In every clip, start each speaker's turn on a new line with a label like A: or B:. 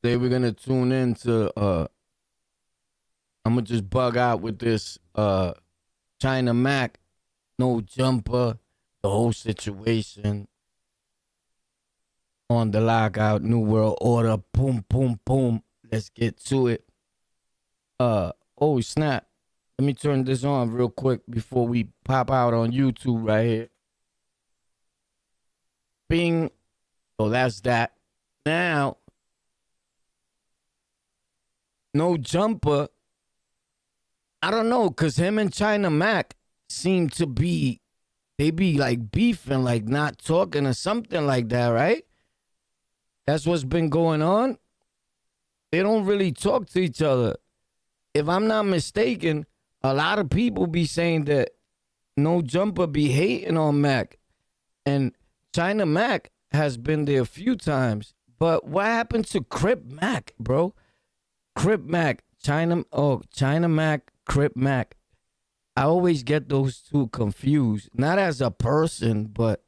A: Today we're gonna tune in to I'm gonna just bug out with this China Mac, no jumper, the whole situation on the lockout, New World Order, boom, boom, boom. Let's get to it. Oh snap. Let me turn this on real quick before we pop out on YouTube right here. Bing. So that's that. Now, no jumper. I don't know, cause him and China Mac seem to be, they be like beefing, like not talking or something like that, right? That's what's been going on. They don't really talk to each other. If I'm not mistaken, a lot of people be saying that no jumper be hating on Mac, and China Mac has been there a few times. But what happened to Crip Mac, bro? Crip Mac, China Mac, Crip Mac. I always get those two confused. Not as a person, but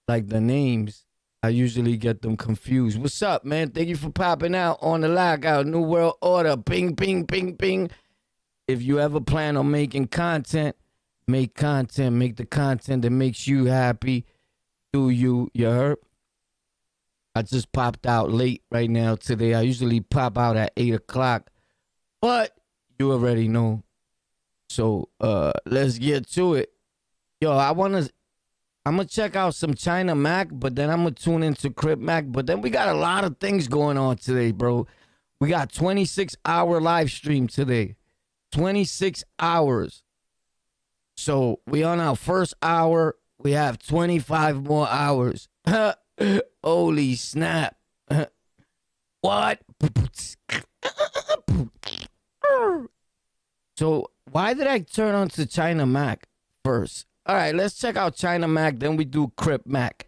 A: like the names. I usually get them confused. What's up, man? Thank you for popping out on the lockout. New World Order. Ping, ping, ping, ping. If you ever plan on making content, make content. Make the content that makes you happy. Do you heard? I just popped out late right now today. I usually pop out at 8 o'clock. But you already know. So let's get to it. Yo, I'm gonna check out some China Mac, but then I'm gonna tune into Crip Mac. But then we got a lot of things going on today, bro. We got 26-hour live stream today. 26 hours. So we on our first hour. We have 25 more hours. Holy snap. What? So why did I turn on to China Mac first? All right, let's check out China Mac, then we do Crip Mac.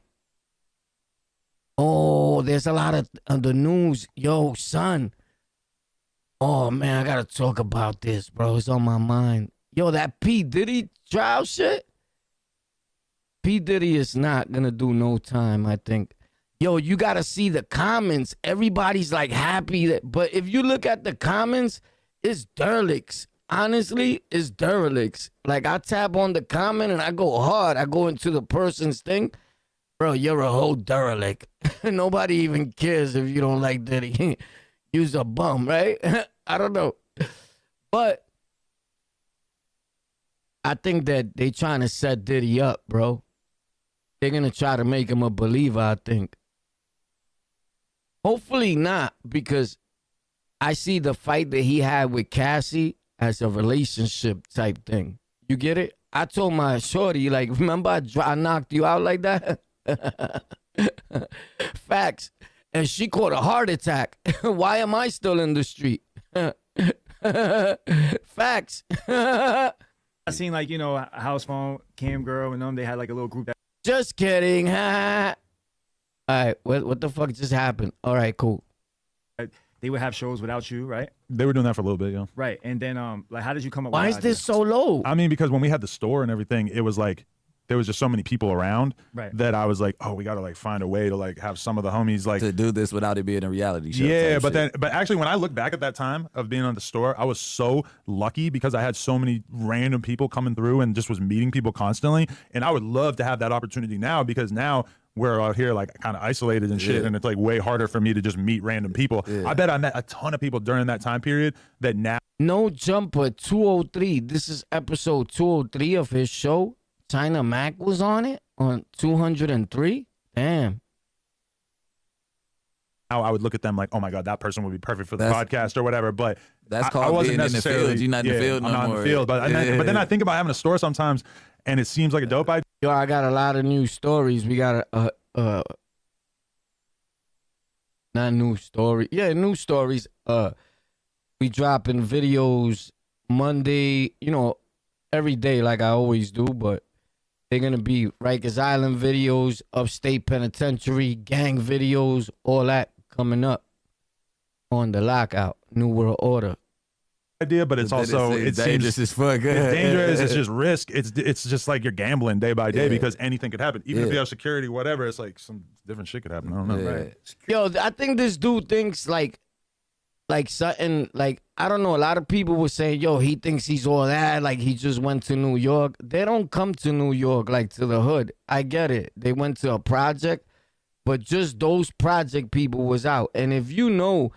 A: Oh, there's a lot of the news. Yo, son. Oh, man, I got to talk about this, bro. It's on my mind. Yo, that P. Diddy trial shit? P. Diddy is not going to do no time, I think. Yo, you got to see the comments. Everybody's like happy. But if you look at the comments, it's derelicts. Honestly, it's derelicts. Like, I tap on the comment and I go hard. I go into the person's thing. Bro, you're a whole derelict. Nobody even cares if you don't like Diddy. You's a bum, right? I don't know. But I think that they trying to set Diddy up, bro. They're going to try to make him a believer, I think. Hopefully not, because I see the fight that he had with Cassie as a relationship type thing. You get it? I told my shorty, like, remember I knocked you out like that? Facts. And she caught a heart attack. Why am I still in the street? Facts.
B: I seen, like, you know, House Phone, Cam Girl, and them, they had like a little group that.
A: Just kidding. All right, what the fuck just happened? All right, cool.
B: They would have shows without you, right?
C: They were doing that for a little bit, yeah.
B: Right. And then, like, how did you come up
A: Why
B: with
A: is this so low?
C: I mean, because when we had the store and everything, it was like there was just so many people around that I was like, oh, we gotta like find a way to like have some of the homies like
D: to do this without it being a reality show.
C: Yeah, but actually when I look back at that time of being on the store, I was so lucky because I had so many random people coming through and just was meeting people constantly. And I would love to have that opportunity now because now we're out here like kind of isolated and shit, and it's like way harder for me to just meet random people. I bet I met a ton of people during that time period that now.
A: No Jumper 203. This is episode 203 of his show. China Mac was on it on 203. Damn.
C: Now I would look at them like, oh my God, that person would be perfect for the podcast or whatever. But
D: that's called
C: I wasn't
D: being in the field. You're not in the field no more.
C: I'm not in the field. But then I think about having a store sometimes, and it seems like a dope idea.
A: Yo, I got a lot of new stories. We got not new story. Yeah, new stories. We dropping videos Monday, you know, every day like I always do, but they're going to be Rikers Island videos, Upstate Penitentiary, gang videos, all that coming up on the Lockout, New World Order.
C: idea, but it's also it
D: dangerous
C: seems
D: as fuck.
C: it's dangerous. It's just risk. It's just like you're gambling day by day because anything could happen. Even if you have security, whatever, it's like some different shit could happen. I don't know.
D: Yeah.
A: Yo, I think this dude thinks like something like, I don't know. A lot of people were saying, yo, he thinks he's all that. Like he just went to New York. They don't come to New York like to the hood. I get it. They went to a project, but just those project people was out. And if you know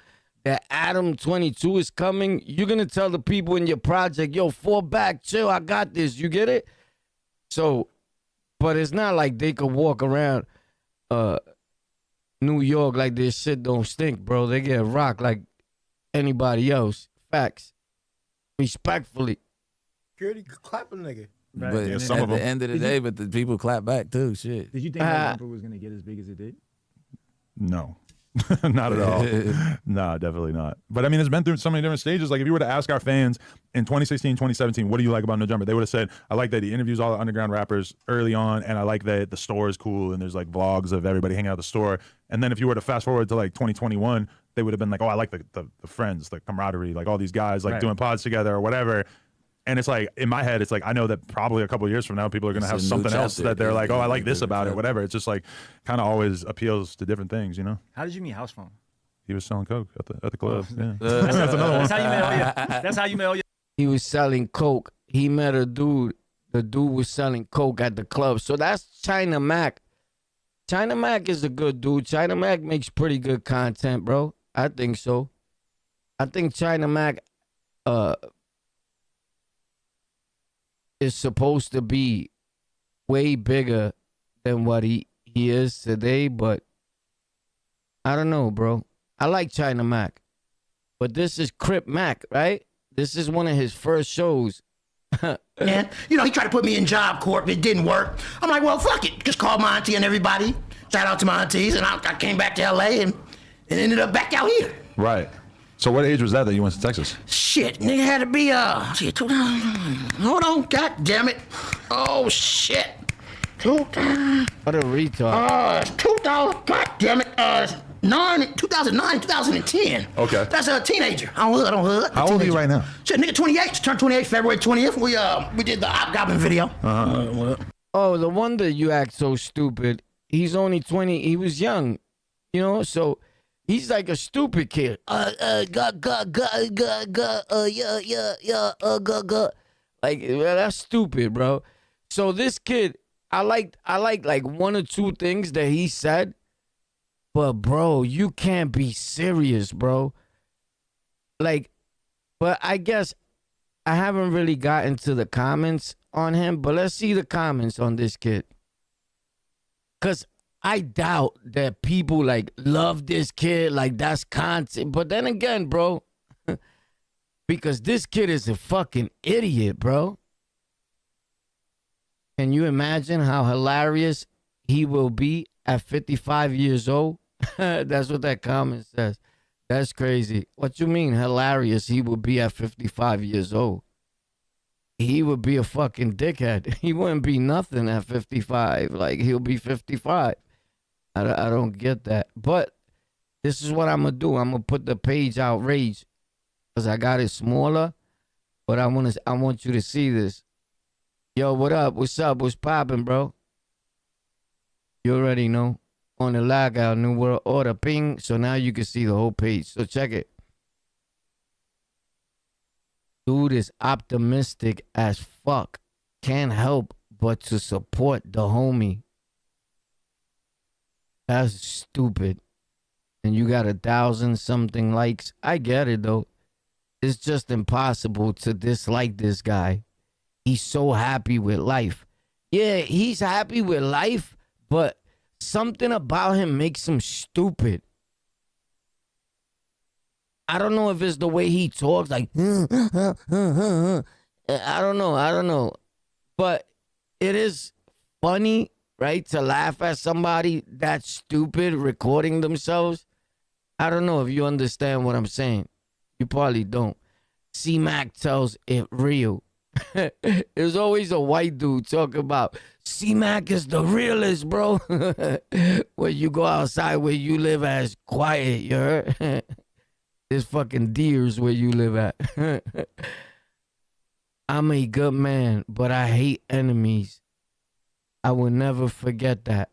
A: that Adam 22 is coming, you're going to tell the people in your project, yo, fall back, chill, I got this. You get it? So, but it's not like they could walk around New York like this shit don't stink, bro. They get rocked like anybody else. Facts. Respectfully.
E: Security clap a nigga.
B: Right.
D: But
C: Yeah,
B: And
C: some
D: at
C: of
D: the
C: them.
D: end of the day, but the people clap back too. Shit.
B: did you think that jumper was gonna get as big as it did?
C: No. Not at all. No, definitely not. But I mean, it's been through so many different stages. Like if you were to ask our fans in 2016, 2017, what do you like about No Jumper? They would have said, I like that he interviews all the underground rappers early on, and I like that the store is cool and there's like vlogs of everybody hanging out at the store. And then if you were to fast forward to like 2021, they would have been like, oh, I like the friends, the camaraderie, like all these guys like doing pods together or whatever. And it's like, in my head, it's like, I know that probably a couple of years from now, people are going to have
D: It's a new
C: something else
D: chapter.
C: that they're like, oh, I like this
D: New
C: about it,
D: chapter.
C: whatever. It's just like kind of always appeals to different things, you know?
B: How did you meet House Phone?
C: He was selling coke at the club. Yeah.
B: That's how you met. That's how you met.
A: He was selling coke. He met a dude. The dude was selling coke at the club. So that's China Mac. China Mac is a good dude. China Mac makes pretty good content, bro. I think so. I think China Mac is supposed to be way bigger than what he is today, but I don't know, bro. I like China Mac. But this is Crip Mac, right? This is one of his first shows.
E: And, you know, he tried to put me in Job Corp. It didn't work. I'm like, well, fuck it. Just call my auntie and everybody. Shout out to my aunties. And I came back to L.A. and ended up back out here.
C: Right. So what age was that you went to Texas?
E: Shit, nigga had to be, shit, 2000. Hold on, god damn it. Oh, shit. 2000.
A: What a retard.
E: 2000, god damn it. 2009, 2010.
C: Okay.
E: That's a teenager. I don't hood.
C: How old are you right now?
E: Shit, nigga, 28. Just turned 28 February 20th. We did the Hobgoblin video.
A: Oh, the wonder you act so stupid. He's only 20. He was young, you know, so he's like a stupid kid. Like, well, that's stupid, bro. So this kid, I like like one or two things that he said, but bro, you can't be serious, bro. Like, but I guess I haven't really gotten to the comments on him, but let's see the comments on this kid. Cause I doubt that people like love this kid, like that's content. But then again, bro, because this kid is a fucking idiot, bro. Can you imagine how hilarious he will be at 55 years old? That's what that comment says. That's crazy. What you mean hilarious he will be at 55 years old? He would be a fucking dickhead. He wouldn't be nothing at 55. Like, he'll be 55. I don't get that. But this is what I'm going to do. I'm going to put the page outrage because I got it smaller. But I want you to see this. Yo, what up? What's up? What's popping, bro? You already know. On the Lockout, New World Order, ping. So now you can see the whole page. So check it. Dude is optimistic as fuck. Can't help but to support the homie. That's stupid. And you got 1,000-something likes. I get it, though. It's just impossible to dislike this guy. He's so happy with life. Yeah, he's happy with life, but something about him makes him stupid. I don't know if it's the way he talks, like, I don't know. But it is funny, right, to laugh at somebody that's stupid recording themselves. I don't know if you understand what I'm saying. You probably don't. C-Mac tells it real. There's always a white dude talking about C-Mac is the realest, bro. When you go outside where you live as quiet, you heard? There's fucking deers where you live at. I'm a good man, but I hate enemies. I will never forget that.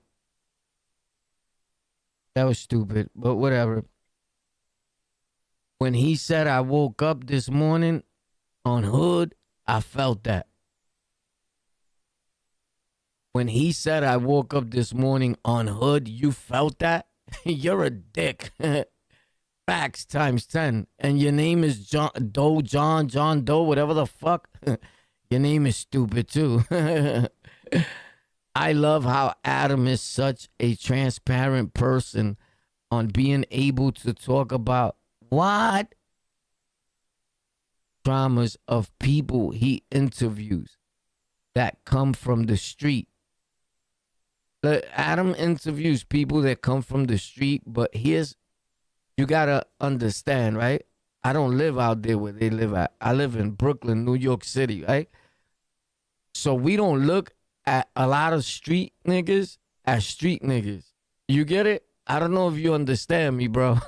A: That was stupid, but whatever. When he said I woke up this morning on hood, I felt that. When he said I woke up this morning on hood, you felt that? You're a dick. Facts times 10. And your name is John Doe, whatever the fuck. Your name is stupid too. I love how Adam is such a transparent person on being able to talk about what traumas of people he interviews that come from the street. Adam interviews people that come from the street, but you gotta understand, right? I don't live out there where they live at. I live in Brooklyn, New York City, right? So we don't look at a lot of street niggas as street niggas. You get it? I don't know if you understand me, bro.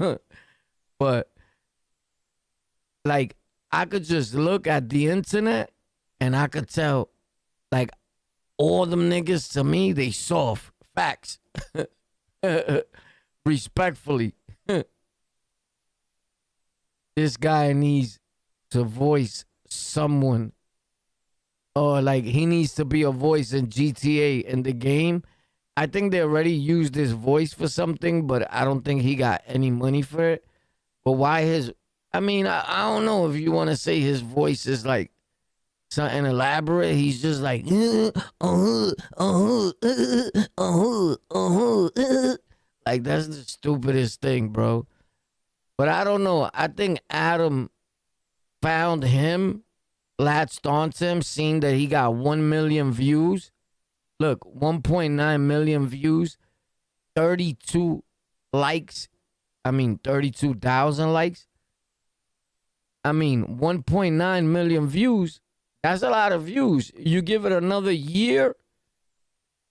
A: But like, I could just look at the internet and I could tell, like, all them niggas to me, they soft. Facts. Respectfully. This guy needs to voice someone, or like he needs to be a voice in GTA in the game. I think they already used his voice for something, but I don't think he got any money for it. But why I don't know if you want to say his voice is like something elaborate. He's just like, like that's the stupidest thing, bro. But I don't know. I think Adam found him, latched onto him, seen that he got 1 million views. Look, 1.9 million views, 32 likes. 32,000 likes. 1.9 million views. That's a lot of views. You give it another year,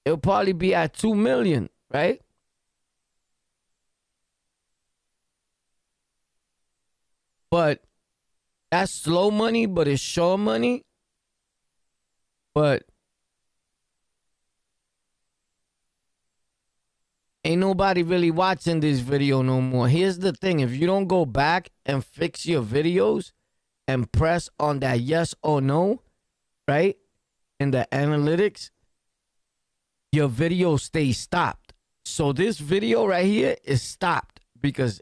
A: it'll probably be at 2 million, right? But that's slow money, but it's sure money. But ain't nobody really watching this video no more. Here's the thing. If you don't go back and fix your videos and press on that yes or no, right, in the analytics, your video stays stopped. So this video right here is stopped because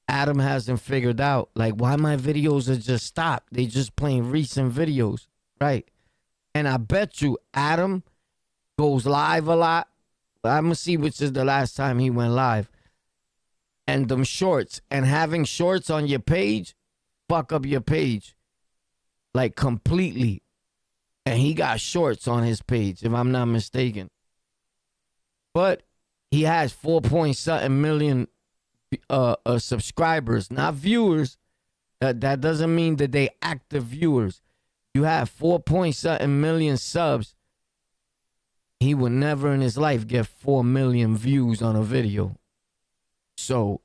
A: Adam hasn't figured out, like, why my videos are just stopped. They just playing recent videos, right? And I bet you Adam goes live a lot. I'm going to see which is the last time he went live. And them shorts. And having shorts on your page, fuck up your page. Like, completely. And he got shorts on his page, if I'm not mistaken. But he has 4-point-something million subscribers, not viewers. That doesn't mean that they active viewers. You have 4-point-something million subs. He would never in his life get 4 million views on a video. So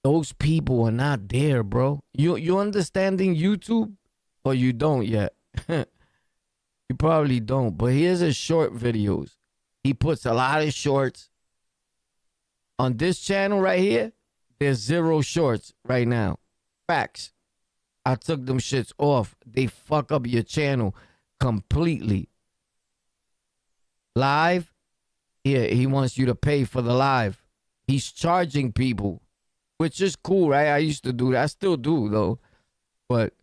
A: those people are not there, bro. You understanding YouTube, or you don't yet? You probably don't. But here's his short videos. He puts a lot of shorts. On this channel right here, there's 0 shorts right now. Facts. I took them shits off. They fuck up your channel completely. Live, yeah, he wants you to pay for the live. He's charging people, which is cool, right? I used to do that. I still do though, but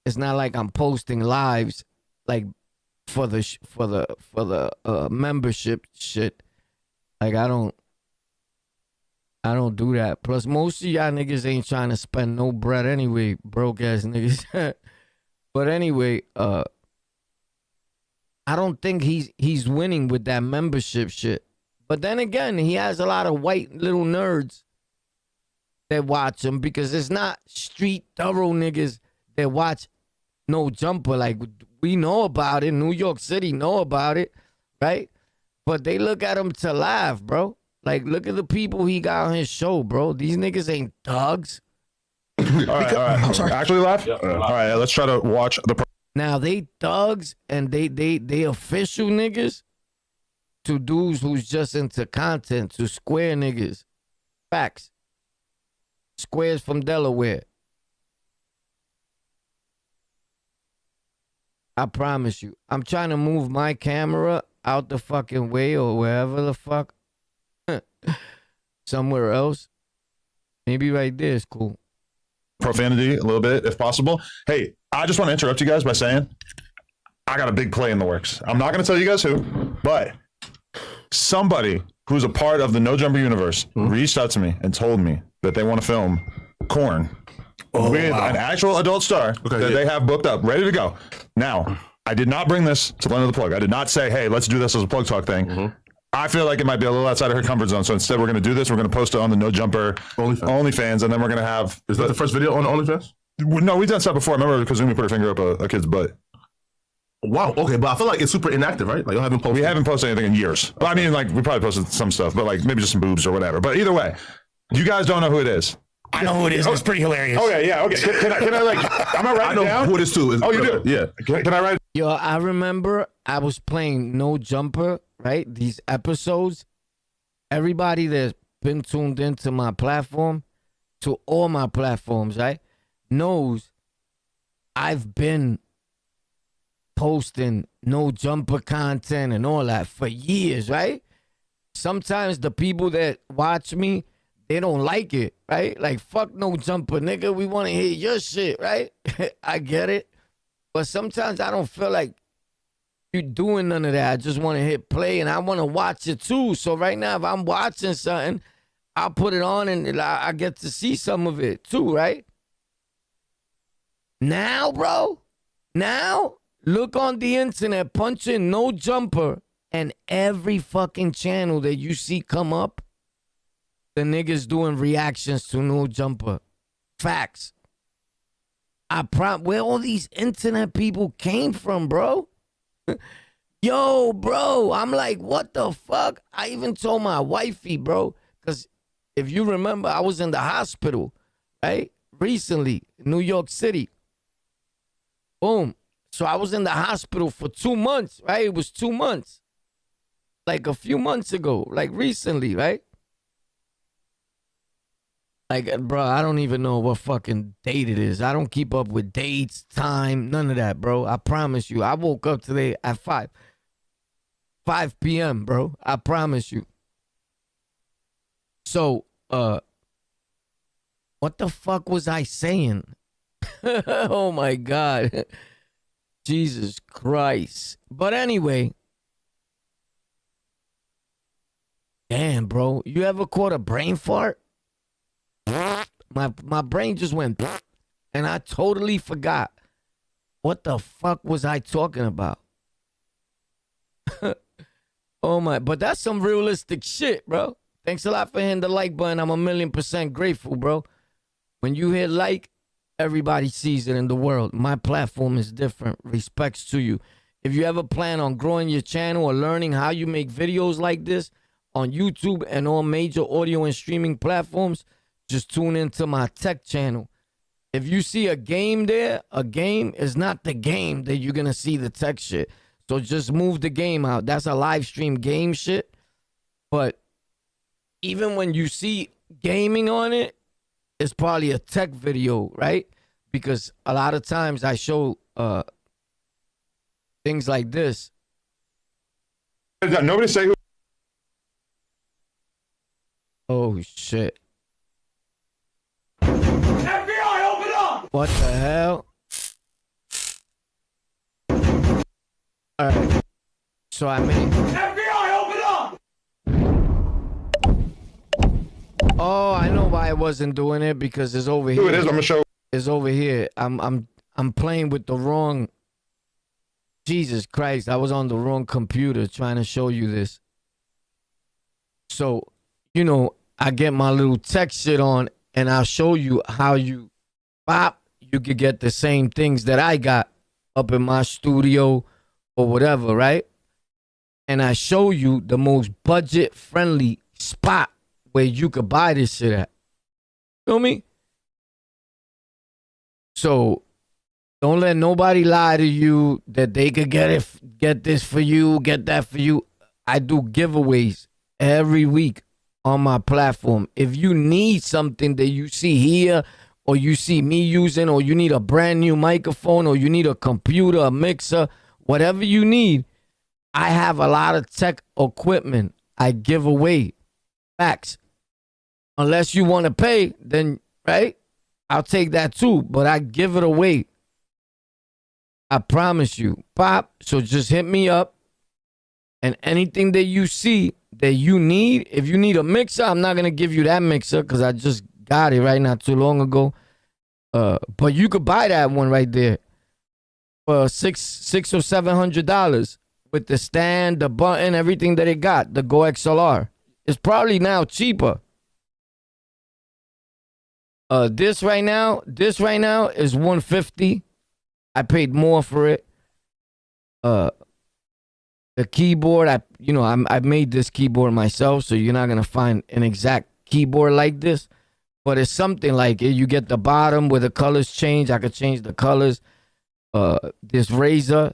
A: it's not like I'm posting lives like for the membership shit. Like I don't do that. Plus, most of y'all niggas ain't trying to spend no bread anyway, broke ass niggas. But anyway, I don't think he's winning with that membership shit. But then again, he has a lot of white little nerds that watch him because it's not street thorough niggas that watch No Jumper. Like, we know about it. New York City know about it, right? But they look at him to laugh, bro. Like, look at the people he got on his show, bro. These niggas ain't thugs.
F: All right. I'm sorry. Actually, live.
G: Yep.
F: All right. Let's try to watch the.
A: Now they thugs and they official niggas to dudes who's just into content, to square niggas. Facts. Squares from Delaware. I promise you. I'm trying to move my camera out the fucking way or wherever the fuck. Somewhere else. Maybe right there is cool.
F: Profanity a little bit, if possible. Hey, I just want to interrupt you guys by saying I got a big play in the works. I'm not going to tell you guys who, but somebody who's a part of the No Jumper universe reached out to me and told me that they want to film Corn with an actual adult star that they have booked up, ready to go. Now, I did not bring this to Lend of the Plug. I did not say, hey, let's do this as a plug talk thing. I feel like it might be a little outside of her comfort zone. So instead, we're going to do this. We're going to post it on the No Jumper OnlyFans, and then we're going to have.
G: Is that the first video on OnlyFans?
F: No, we've done stuff before. I remember Kazumi put her finger up a kid's butt.
G: Wow. Okay, but I feel like it's super inactive, right? Like, y'all haven't posted.
F: We haven't posted anything in years. Well, I mean, like, we probably posted some stuff, but like maybe just some boobs or whatever. But either way, you guys don't know who it is.
E: I know who it is. It's pretty hilarious.
F: Okay, yeah, okay. Can I like, I'm going to write it down?
G: I know who it is too.
F: Oh, you do?
G: Yeah.
F: Can I write?
A: Yo, I remember I was playing No Jumper, right? These episodes. Everybody that's been tuned into my platform, to all my platforms, right, knows I've been posting No Jumper content and all that for years, right? Sometimes the people that watch me, they don't like it, right? Like, fuck No Jumper, nigga. We want to hear your shit, right? I get it. But sometimes I don't feel like you doing none of that. I just want to hit play and I want to watch it too. So right now, if I'm watching something, I'll put it on and I get to see some of it too, right? Now, bro, look on the internet, punch in No Jumper, and every fucking channel that you see come up, the niggas doing reactions to No Jumper. Facts. Where all these internet people came from, bro? Yo, bro, I'm like, what the fuck? I even told my wifey, bro, because if you remember, I was in the hospital, right? Recently, New York City. Boom. So I was in the hospital for 2 months, right? It was 2 months. Like a few months ago, like recently, right? Like, bro, I don't even know what fucking date it is. I don't keep up with dates, time, none of that, bro. I promise you. I woke up today at 5 p.m., bro. I promise you. So, what the fuck was I saying? Oh, my God. Jesus Christ. But anyway. Damn, bro. You ever caught a brain fart? My brain just went and I totally forgot what the fuck was I talking about. Oh my, but that's some realistic shit, bro. Thanks a lot for hitting the like button. I'm 1,000,000% grateful, bro. When you hit like, everybody sees it in the world. My platform is different. Respects to you. If you ever plan on growing your channel or learning how you make videos like this on YouTube and all major audio and streaming platforms, just tune into my tech channel. If you see a game there, a game is not the game that you're going to see the tech shit. So just move the game out. That's a live stream game shit. But even when you see gaming on it, it's probably a tech video, right? Because a lot of times I show things like this.
F: Nobody say who.
A: Oh, shit. FBI, open up! What the hell? All right. So I mean, FBI, open up! Oh, I know why I wasn't doing it, because it's over here.
F: Who it is? I'm gonna show.
A: It's over here. I'm playing with the wrong. Jesus Christ! I was on the wrong computer trying to show you this. So, you know, I get my little tech shit on, and I'll show you how you could get the same things that I got up in my studio or whatever, right? And I show you the most budget-friendly spot where you could buy this shit at. Feel me? So don't let nobody lie to you that they could get this for you, get that for you. I do giveaways every week on my platform. If you need something that you see here, or you see me using, or you need a brand new microphone, or you need a computer, a mixer, whatever you need, I have a lot of tech equipment I give away. Facts. Unless you want to pay, then, right? I'll take that too, but I give it away. I promise you. Pop, so just hit me up, and anything that you see that you need, if you need a mixer, I'm not going to give you that mixer because I just got it right not too long ago. But you could buy that one right there for $600 or $700 with the stand, the button, everything that it got. The Go XLR. It's probably now cheaper. This right now is $150. I paid more for it. The keyboard, I made this keyboard myself, so you're not gonna find an exact keyboard like this, but it's something like it. You get the bottom where the colors change. I could change the colors. This Razer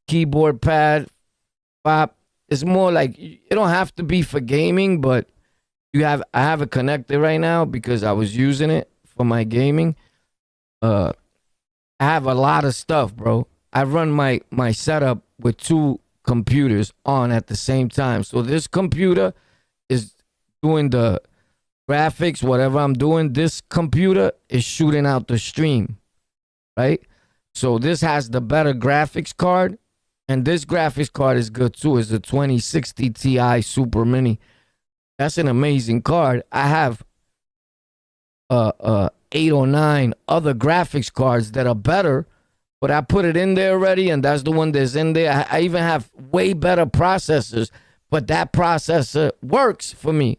A: keyboard pad, pop. It's more like it don't have to be for gaming, but I have it connected right now because I was using it for my gaming. I have a lot of stuff, bro. I run my setup with 2 computers on at the same time. So this computer is doing the graphics, whatever I'm doing. This computer is shooting out the stream, right? So this has the better graphics card, and this graphics card is good too. It's the 2060 Ti Super Mini. That's an amazing card. I have 8 or 9 other graphics cards that are better, but I put it in there already, and that's the one that's in there. I even have way better processors, but that processor works for me.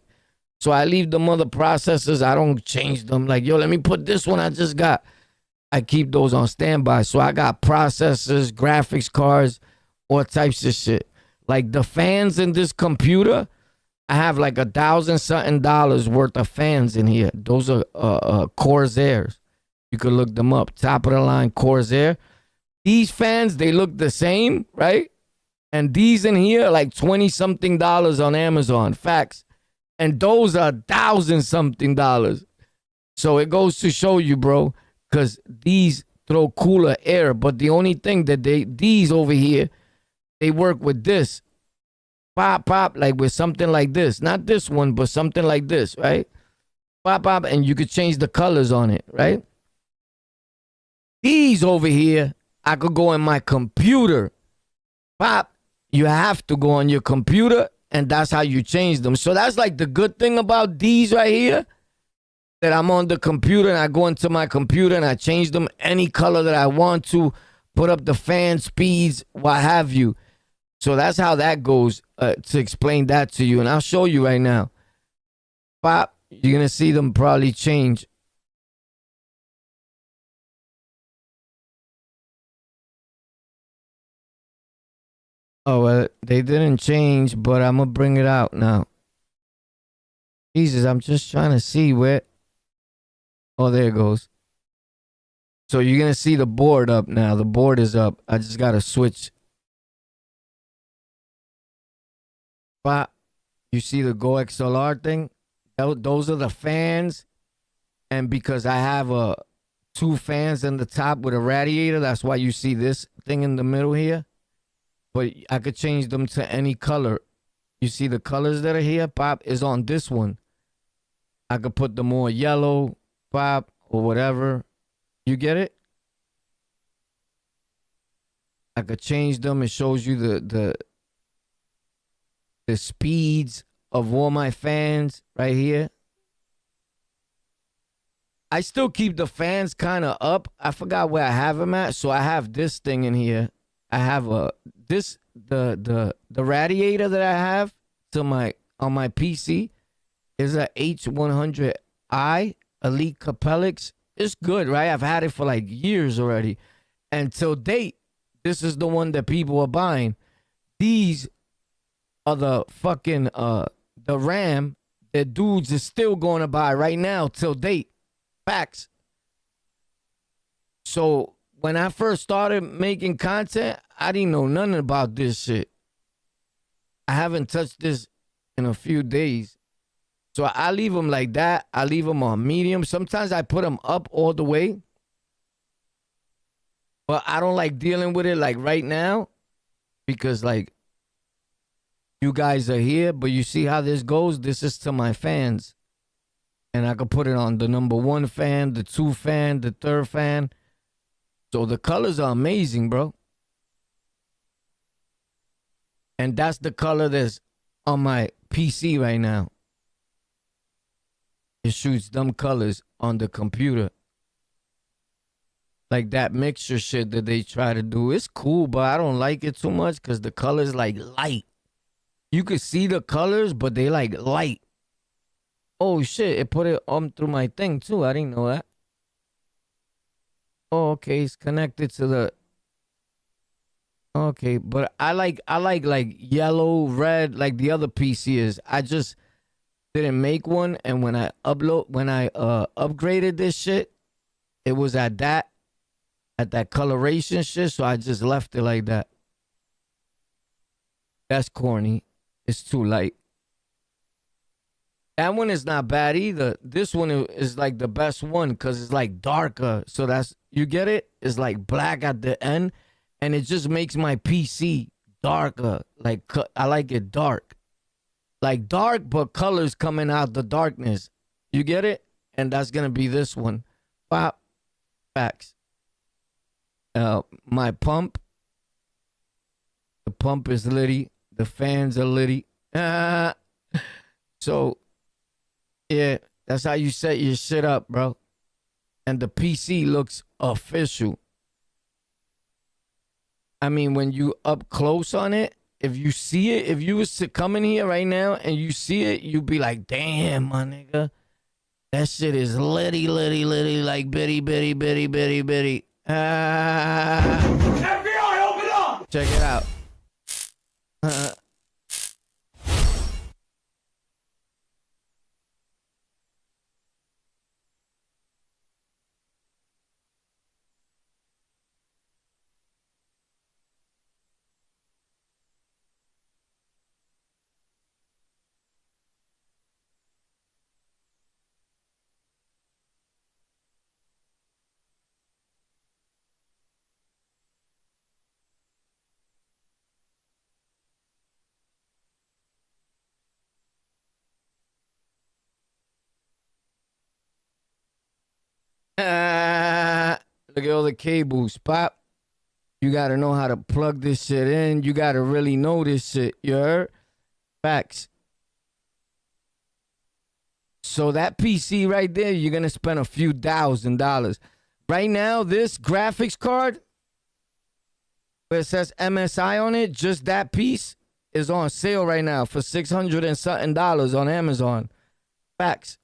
A: So I leave them other processors. I don't change them. Like, yo, let me put this one I just got. I keep those on standby. So I got processors, graphics cards, all types of shit. Like the fans in this computer, I have like $1,000-something worth of fans in here. Those are Corsairs. You could look them up. Top of the line Corsair. These fans, they look the same, right? And these in here are like $20-something on Amazon. Facts. And those are $1,000-something. So it goes to show you, bro, because these throw cooler air. But the only thing that these over here, they work with this. Pop, like with something like this. Not this one, but something like this, right? Pop, and you could change the colors on it, right? These over here, I could go in my computer. Pop, you have to go on your computer, and that's how you change them. So that's like the good thing about these right here, that I'm on the computer, and I go into my computer, and I change them any color that I want to, put up the fan speeds, what have you. So that's how that goes, to explain that to you. And I'll show you right now. Pop, you're going to see them probably change. Oh, well, they didn't change, but I'm going to bring it out now. Jesus, I'm just trying to see where. Oh, there it goes. So you're going to see the board up now. The board is up. I just got to switch. But you see the Go XLR thing? Those are the fans. And because I have 2 fans in the top with a radiator, that's why you see this thing in the middle here. But I could change them to any color. You see the colors that are here? Pop is on this one. I could put the more yellow, pop, or whatever. You get it? I could change them. It shows you the speeds of all my fans right here. I still keep the fans kind of up. I forgot where I have them at. So I have this thing in here. I have the radiator that I have on my PC is a H100i Elite Capellix. It's good, right? I've had it for like years already. And till date, this is the one that people are buying. These are the fucking the Ram that dudes is still going to buy right now till date. Facts. So when I first started making content, I didn't know nothing about this shit. I haven't touched this in a few days. So I leave them like that. I leave them on medium. Sometimes I put them up all the way. But I don't like dealing with it like right now because like you guys are here, but you see how this goes? This is to my fans. And I could put it on the number 1 fan, the 2 fan, the 3rd fan. So the colors are amazing, bro. And that's the color that's on my PC right now. It shoots them colors on the computer. Like that mixture shit that they try to do. It's cool, but I don't like it too much because the colors like light. You could see the colors, but they like light. Oh shit, it put it through my thing too. I didn't know that. Oh, okay, it's connected to the. Okay, but I like yellow, red, like the other PC is. I just didn't make one, and when I upgraded this shit, it was at that coloration shit, so I just left it like that. That's corny. It's too light. That one is not bad either. This one is like the best one because it's like darker. So that's, you get it? It's like black at the end. And it just makes my PC darker. Like, I like it dark. Like dark, but colors coming out the darkness. You get it? And that's going to be this one. Pop. Facts. My pump. The pump is litty. The fans are litty. So, yeah, that's how you set your shit up, bro. And the PC looks official. I mean, when you up close on it, if you see it, if you was to come in here right now and you see it, you'd be like, damn, my nigga. That shit is litty, litty, litty, like bitty, bitty, bitty, bitty, bitty. FBI, open up! Check it out. Look at all the cables, Pop. You got to know how to plug this shit in. You got to really know this shit. You heard? Facts. So that PC right there, you're going to spend a few $1,000s. Right now, this graphics card, where it says MSI on it, just that piece is on sale right now for $600 and something on Amazon. Facts.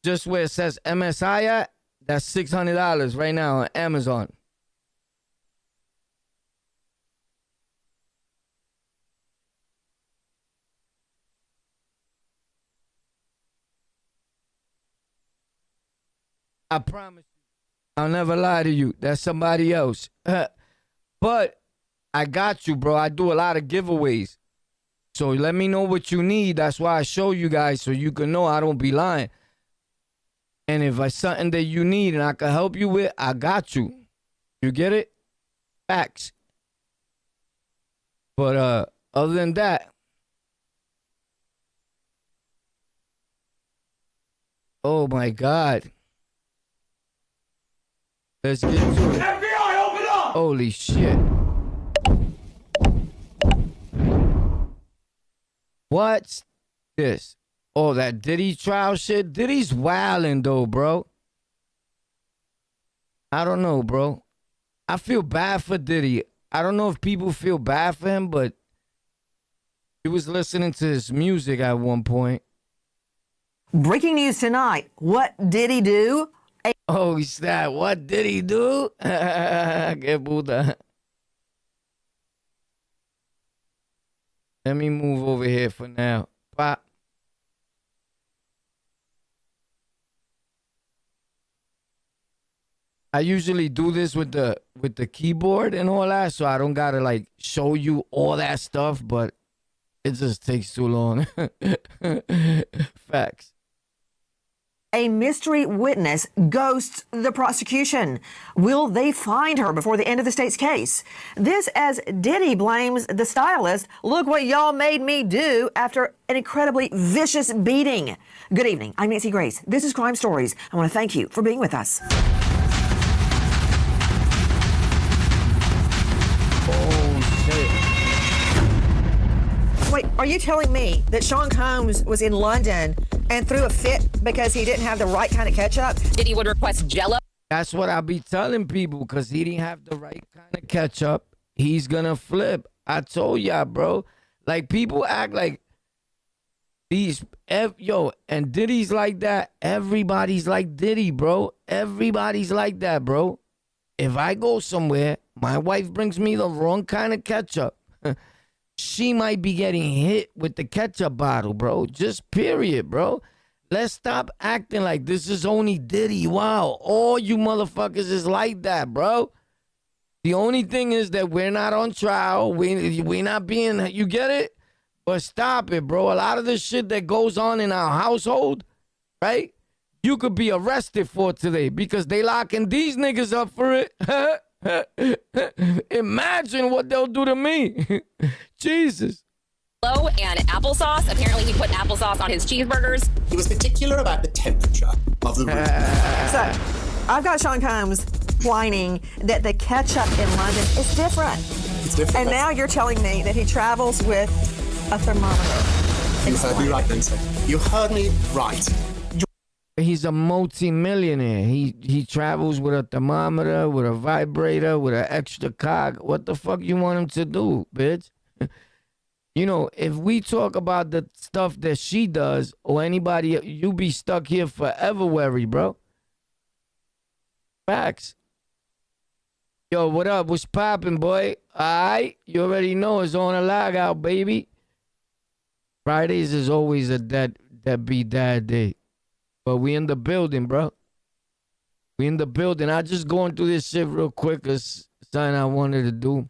A: Just where it says MSI at, that's $600 right now on Amazon. I promise you, I'll never lie to you. That's somebody else. But I got you, bro. I do a lot of giveaways. So let me know what you need. That's why I show you guys so you can know I don't be lying. And if it's something that you need and I can help you with, I got you. You get it? Facts. But other than that, oh my God. Let's get to it. FBI, open up! Holy shit. What's this? Oh, that Diddy trial shit? Diddy's wildin' though, bro. I don't know, bro. I feel bad for Diddy. I don't know if people feel bad for him, but he was listening to his music at one point.
H: Breaking news tonight. What did he do?
A: Oh, snap. What did he do? Que puta. Let me move over here for now. Pop. I usually do this with the keyboard and all that, so I don't gotta like show you all that stuff, but it just takes too long. Facts.
H: A mystery witness ghosts the prosecution. Will they find her before the end of the state's case? This as Diddy blames the stylist. Look what y'all made me do after an incredibly vicious beating. Good evening. I'm Nancy Grace. This is Crime Stories. I want to thank you for being with us. Wait, are you telling me that Sean Combs was in London and threw a fit because he didn't have the right kind of ketchup?
I: Diddy would request Jello.
A: That's what I be telling people, because he didn't have the right kind of ketchup. He's gonna flip. I told y'all, bro. Like, people act like these, and Diddy's like that. Everybody's like Diddy, bro. Everybody's like that, bro. If I go somewhere, my wife brings me the wrong kind of ketchup. She might be getting hit with the ketchup bottle, bro. Just period, bro. Let's stop acting like this is only Diddy. Wow, all you motherfuckers is like that, bro. The only thing is that we're not on trial. We're not being, you get it? But stop it, bro. A lot of the shit that goes on in our household, right? You could be arrested for today because they locking these niggas up for it. Imagine what they'll do to me. Jesus.
I: Jello and applesauce. Apparently, he put applesauce on his cheeseburgers.
E: He was particular about the temperature of the room.
H: So, I've got Sean Combs whining that the ketchup in London is different.
E: It's different.
H: And now you're telling me that he travels with a thermometer.
E: You heard me right, Lindsay. You heard me right.
A: He's a multi-millionaire. He travels with a thermometer, with a vibrator, with an extra cog. What the fuck you want him to do, bitch? You know, if we talk about the stuff that she does or anybody, you be stuck here forever, worry, bro. Facts. Yo, what up? What's poppin', boy? All right? You already know it's on a lockout, baby. Fridays is always a deadbeat dad day. But we in the building, bro. We in the building. I just going through this shit real quick. It's something I wanted to do.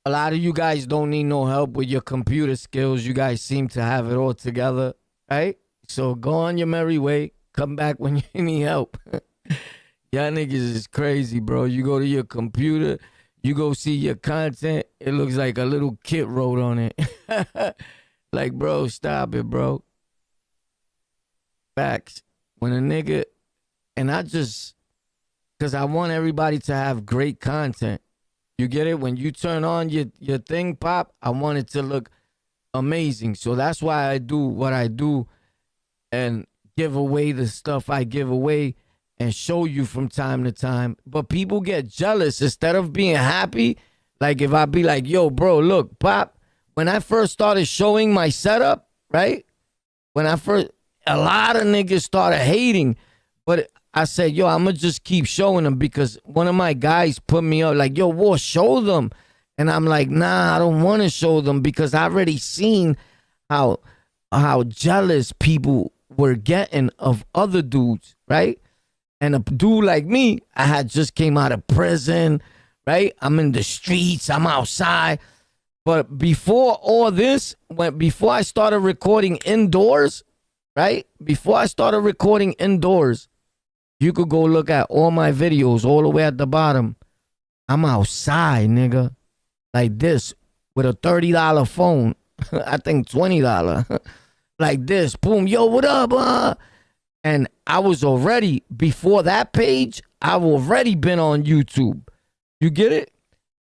A: A lot of you guys don't need no help with your computer skills. You guys seem to have it all together, right? So go on your merry way. Come back when you need help. Y'all niggas is crazy, bro. You go to your computer, you go see your content. It looks like a little kid wrote on it. Like, bro, stop it, bro. Facts. When a nigga, and I just, because I want everybody to have great content. You get it? When you turn on your thing, Pop, I want it to look amazing. So that's why I do what I do and give away the stuff I give away and show you from time to time. But people get jealous instead of being happy. Like, if I be like, yo, bro, look, Pop, when I first started showing my setup, right? A lot of niggas started hating, but I said, yo, I'm going to just keep showing them because one of my guys put me up like, yo, War, show them. And I'm like, nah, I don't want to show them because I already seen how jealous people were getting of other dudes, right? And a dude like me, I had just came out of prison, right? I'm in the streets, I'm outside. But before all this, before I started recording indoors, right? Before I started recording indoors, you could go look at all my videos all the way at the bottom. I'm outside, nigga. Like this, with a $30 phone. I think $20. Like this. Boom, yo, what up? And I was already, before that page, I've already been on YouTube. You get it?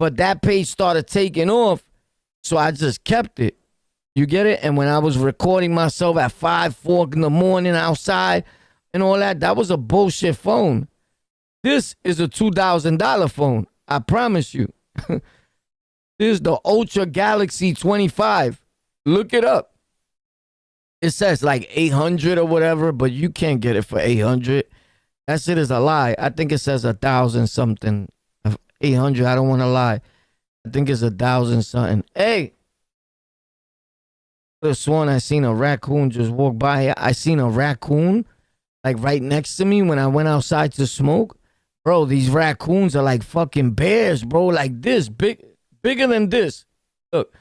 A: But that page started taking off. So I just kept it. You get it? And when I was recording myself at 5, 4 in the morning outside and all that, that was a bullshit phone. This is a $2,000 phone. I promise you. This is the Ultra Galaxy 25. Look it up. It says like 800 or whatever, but you can't get it for 800. That shit is a lie. I think it says 1,000 something. 800, I don't want to lie. I think it's 1,000 something. Hey, I could have sworn I seen a raccoon just walk by here. I seen a raccoon like right next to me when I went outside to smoke. Bro, these raccoons are like fucking bears, bro. Like this, bigger than this. Look.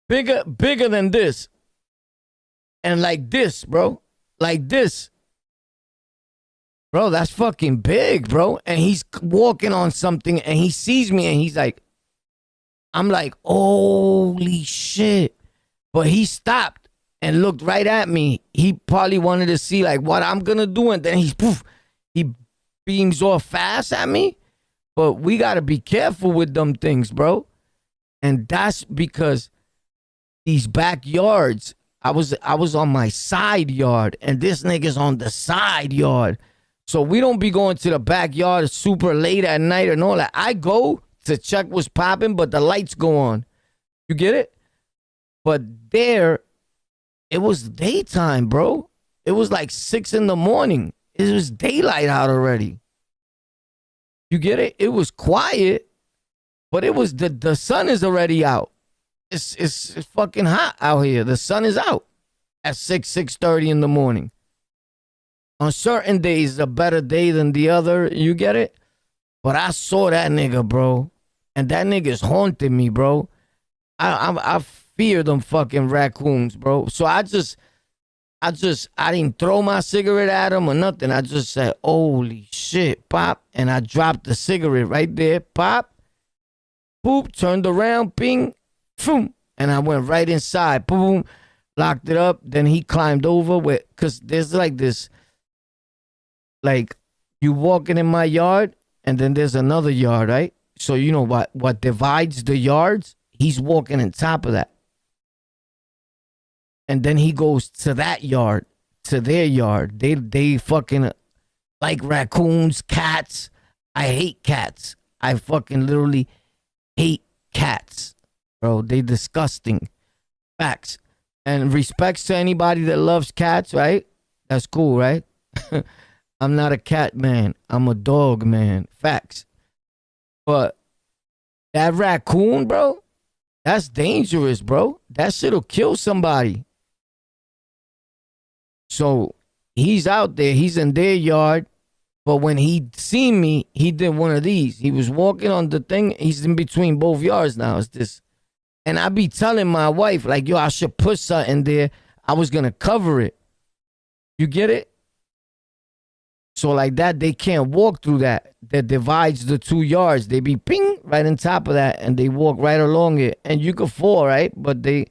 A: Bigger than this. And like this, bro. Like this. Bro, that's fucking big, bro. And he's walking on something and he sees me and he's like, I'm like, holy shit. But he stopped and looked right at me. He probably wanted to see like what I'm gonna do. And then he beams off fast at me. But we gotta be careful with them things, bro. And that's because these backyards, I was on my side yard and this nigga's on the side yard. So we don't be going to the backyard super late at night and all that. I go to check what's popping, but the lights go on. You get it? But there, it was daytime, bro. It was like 6 a.m. It was daylight out already. You get it? It was quiet, but it was the sun is already out. It's fucking hot out here. The sun is out at 6:30 in the morning. On certain days, a better day than the other. You get it? But I saw that nigga, bro. And that nigga's haunting me, bro. I fear them fucking raccoons, bro. So I didn't throw my cigarette at him or nothing. I just said, holy shit, pop. And I dropped the cigarette right there, pop. Boop, turned around, ping. Boom, and I went right inside. Boom, locked it up. Then he climbed over cause there's like this, like you walking in my yard, and then there's another yard, right? So you know what divides the yards? He's walking on top of that, and then he goes to that yard, to their yard. They fucking like raccoons, cats. I hate cats. I fucking literally hate cats. Bro, they disgusting. Facts. And respects to anybody that loves cats, right? That's cool, right? I'm not a cat man. I'm a dog man. Facts. But that raccoon, bro, that's dangerous, bro. That shit'll kill somebody. So he's out there. He's in their yard. But when he seen me, he did one of these. He was walking on the thing. He's in between both yards now. It's this. And I be telling my wife, like, yo, I should put something there. I was going to cover it. You get it? So like that, they can't walk through that. That divides the 2 yards. They be ping right on top of that, and they walk right along it. And you could fall, right? But they,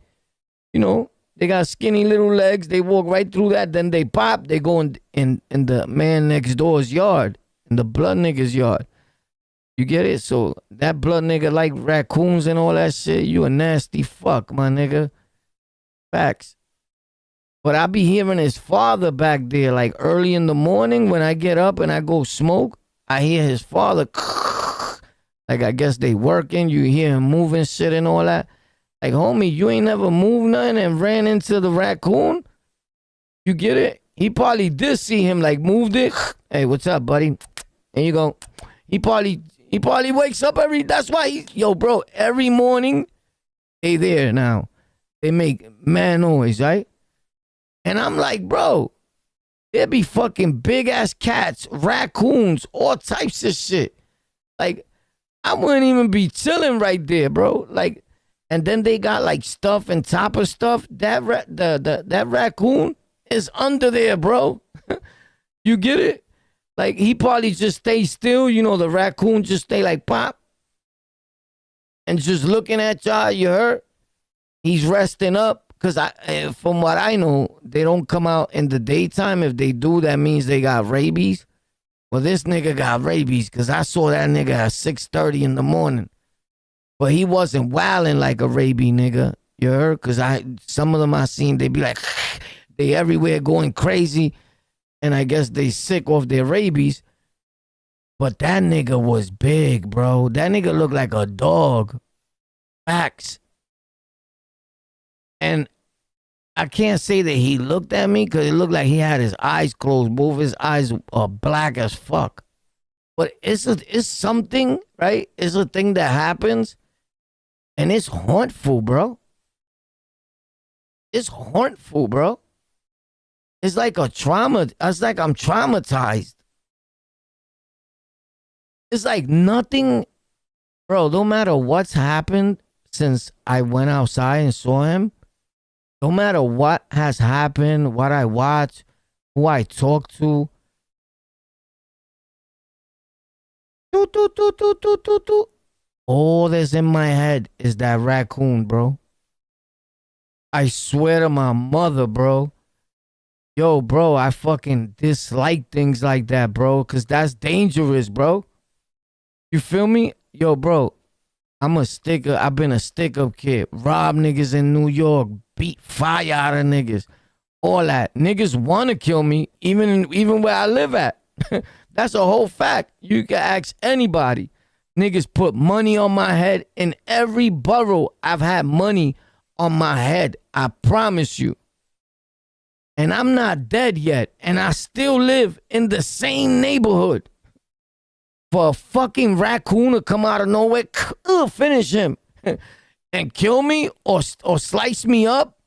A: you know, they got skinny little legs. They walk right through that. Then they pop. They go in the man next door's yard, in the blood nigga's yard. You get it? So that blood nigga like raccoons and all that shit. You a nasty fuck, my nigga. Facts. But I be hearing his father back there, like early in the morning when I get up and I go smoke. I hear his father, like I guess they working. You hear him moving shit and all that. Like, homie, you ain't never moved nothing and ran into the raccoon? You get it? He probably did see him, like moved it. Hey, what's up, buddy? And you go, he probably wakes up that's why bro, every morning they there now. They make man noise, right? And I'm like, bro, there be fucking big ass cats, raccoons, all types of shit. Like, I wouldn't even be chilling right there, bro. Like, and then they got like stuff and top of stuff. That raccoon is under there, bro. You get it? Like, he probably just stays still. You know, the raccoon just stay like pop. And just looking at y'all, you heard? He's resting up. Because from what I know, they don't come out in the daytime. If they do, that means they got rabies. Well, this nigga got rabies because I saw that nigga at 6:30 in the morning. But he wasn't wilding like a rabies nigga. You heard? Because some of them I seen, they be like, they everywhere going crazy. And I guess they sick off their rabies. But that nigga was big, bro. That nigga looked like a dog. Facts. And I can't say that he looked at me because it looked like he had his eyes closed. Both his eyes are black as fuck. But it's something, right? It's a thing that happens. And it's hauntful, bro. It's hauntful, bro. it's like a trauma. It's like I'm traumatized. It's like nothing, bro, no matter what's happened since I went outside and saw him, no matter what has happened, what I watch, who I talk to, all that's in my head is that raccoon, bro. I swear to my mother, bro. Yo, bro, I fucking dislike things like that, bro, because that's dangerous, bro. You feel me? Yo, bro, I'm a sticker. I've been a stick-up kid. Rob niggas in New York. Beat fire out of niggas. All that. Niggas want to kill me, even where I live at. That's a whole fact. You can ask anybody. Niggas put money on my head. In every borough, I've had money on my head. I promise you. And I'm not dead yet. And I still live in the same neighborhood. For a fucking raccoon to come out of nowhere, finish him and kill me or slice me up.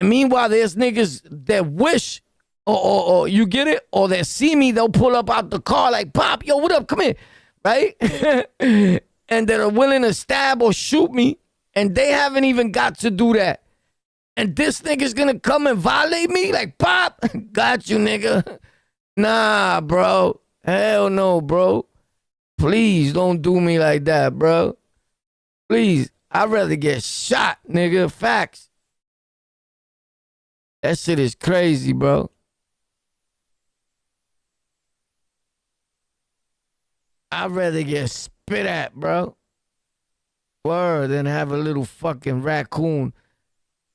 A: And meanwhile, there's niggas that wish or you get it, or they see me, they'll pull up out the car like, Pop, yo, what up? Come here, right? And that are willing to stab or shoot me, and they haven't even got to do that. And this nigga's gonna come and violate me like, Pop, got you, nigga. Nah, bro. Hell no, bro. Please don't do me like that, bro. Please. I'd rather get shot, nigga. Facts. That shit is crazy, bro. I'd rather get spit at, bro. Word, than have a little fucking raccoon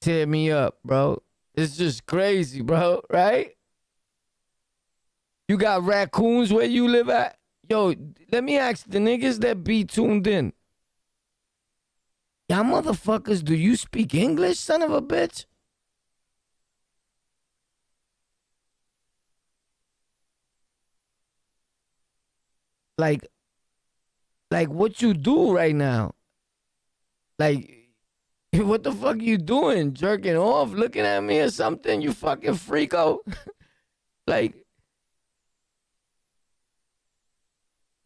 A: tear me up, bro. It's just crazy, bro, right? You got raccoons where you live at? Yo, let me ask the niggas that be tuned in. Y'all motherfuckers, do you speak English, son of a bitch? Like what you do right now? Like, what the fuck you doing? Jerking off, looking at me or something? You fucking freako. Like,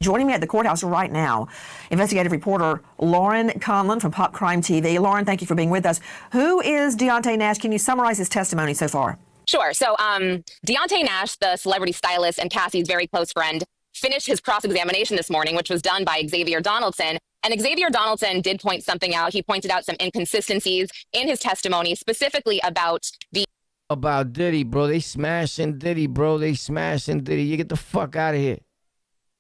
H: joining me at the courthouse right now, investigative reporter Lauren Conlon from Pop Crime TV. Lauren, thank you for being with us. Who is Deontay Nash? Can you summarize his testimony so far?
I: Sure. So Deontay Nash, the celebrity stylist and Cassie's very close friend, finished his cross-examination this morning, which was done by Xavier Donaldson. And Xavier Donaldson did point something out. He pointed out some inconsistencies in his testimony, specifically about
A: Diddy, bro. They smashing Diddy, bro. They smashing Diddy. You get the fuck out of here.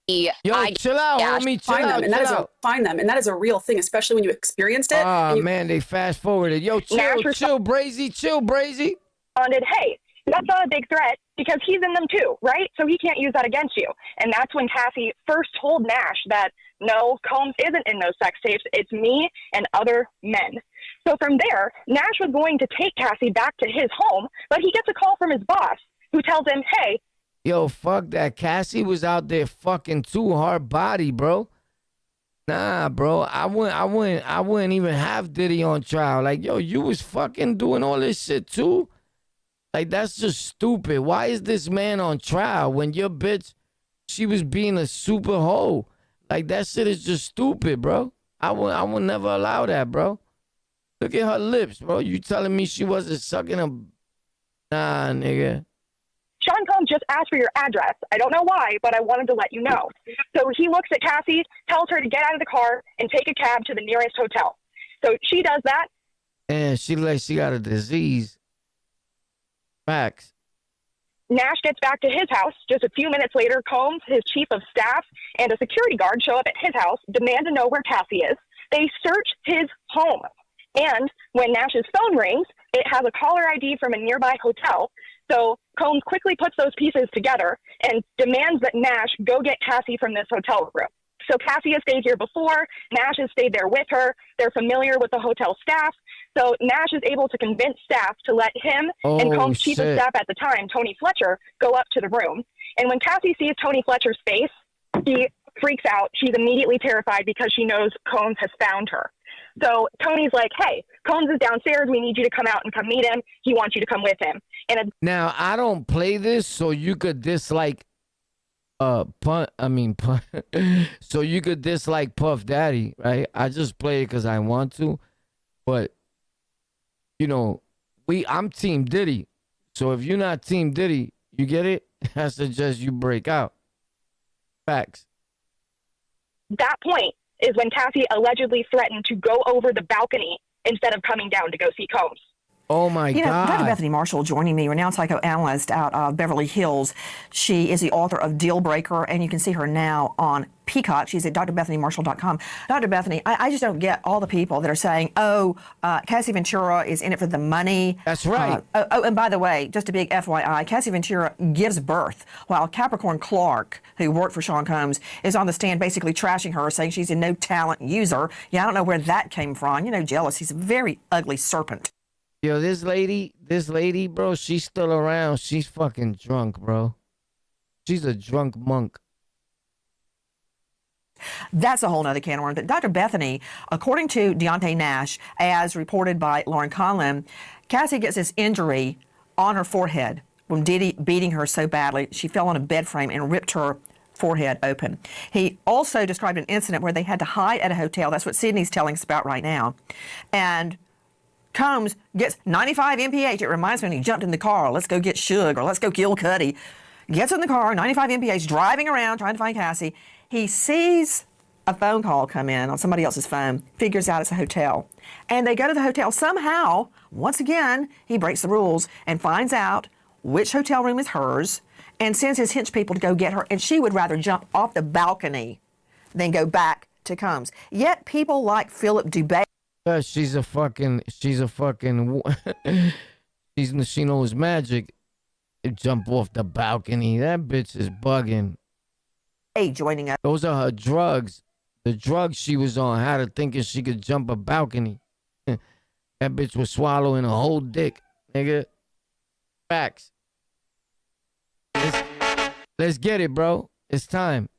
A: Yo, chill out, homie. Chill out,
J: and find them, and that is a real thing, especially when you experienced it.
A: Man, they fast forwarded. Yo, chill, Brazy, chill, Brazy.
K: Hey, that's not a big threat because he's in them too, right? So he can't use that against you. And that's when Cassie first told Nash that no, Combs isn't in those sex tapes. It's me and other men. So from there, Nash was going to take Cassie back to his home, but he gets a call from his boss who tells him, hey.
A: Yo, fuck that. Cassie was out there fucking too hard body, bro. Nah, bro. I wouldn't even have Diddy on trial. Like, yo, you was fucking doing all this shit too? Like, that's just stupid. Why is this man on trial when your bitch, she was being a super hoe? Like, that shit is just stupid, bro. I would never allow that, bro. Look at her lips, bro. You telling me she wasn't sucking a... Nah, nigga.
K: Sean Combs just asked for your address. I don't know why, but I wanted to let you know. So he looks at Cassie, tells her to get out of the car and take a cab to the nearest hotel. So she does that.
A: And she got a disease. Facts.
K: Nash gets back to his house. Just a few minutes later, Combs, his chief of staff, and a security guard show up at his house, demand to know where Cassie is. They search his home. And when Nash's phone rings, it has a caller ID from a nearby hotel. So Combs quickly puts those pieces together and demands that Nash go get Cassie from this hotel room. So Cassie has stayed here before. Nash has stayed there with her. They're familiar with the hotel staff. So Nash is able to convince staff to let him and Combs' chief of staff at the time, Tony Fletcher, go up to the room. And when Cassie sees Tony Fletcher's face, she freaks out. She's immediately terrified because she knows Combs has found her. So Tony's like, hey, Combs is downstairs. We need you to come out and come meet him. He wants you to come with him. And
A: Now, I don't play this so you could dislike so you could dislike Puff Daddy, right? I just play it because I want to. But, you know, I'm Team Diddy. So if you're not Team Diddy, you get it? I suggest you break out. Facts.
K: that point is when Cassie allegedly threatened to go over the balcony instead of coming down to go see Combs.
A: Oh, my God.
H: Dr. Bethany Marshall joining me, renowned psychoanalyst out of Beverly Hills. She is the author of Deal Breaker, and you can see her now on Peacock. She's at drbethanymarshall.com. Dr. Bethany, I just don't get all the people that are saying, Cassie Ventura is in it for the money.
A: That's right.
H: And by the way, just a big FYI, Cassie Ventura gives birth while Capricorn Clark, who worked for Sean Combs, is on the stand basically trashing her, saying she's a no-talent user. Yeah, I don't know where that came from. You know, jealous. He's a very ugly serpent.
A: Yo, this lady, bro, she's still around. She's fucking drunk, bro. She's a drunk monk.
H: That's a whole nother can of worms. But Dr. Bethany, according to Deontay Nash, as reported by Lauren Conlon, Cassie gets this injury on her forehead when Diddy beating her so badly, she fell on a bed frame and ripped her forehead open. He also described an incident where they had to hide at a hotel. That's what Sydney's telling us about right now. And Combs gets 95 mph. It reminds me when he jumped in the car, let's go get Suge or let's go kill Cuddy. Gets in the car, 95 mph, driving around trying to find Cassie. He sees a phone call come in on somebody else's phone, figures out it's a hotel. And they go to the hotel. Somehow, once again, he breaks the rules and finds out which hotel room is hers and sends his hench people to go get her. And she would rather jump off the balcony than go back to Combs. Yet people like Philip Dubé.
A: She knows magic. Jump off the balcony. That bitch is bugging.
H: Hey, joining us.
A: Those are her drugs. The drugs she was on had her thinking she could jump a balcony. That bitch was swallowing a whole dick, nigga. Facts. Let's get it, bro. It's time.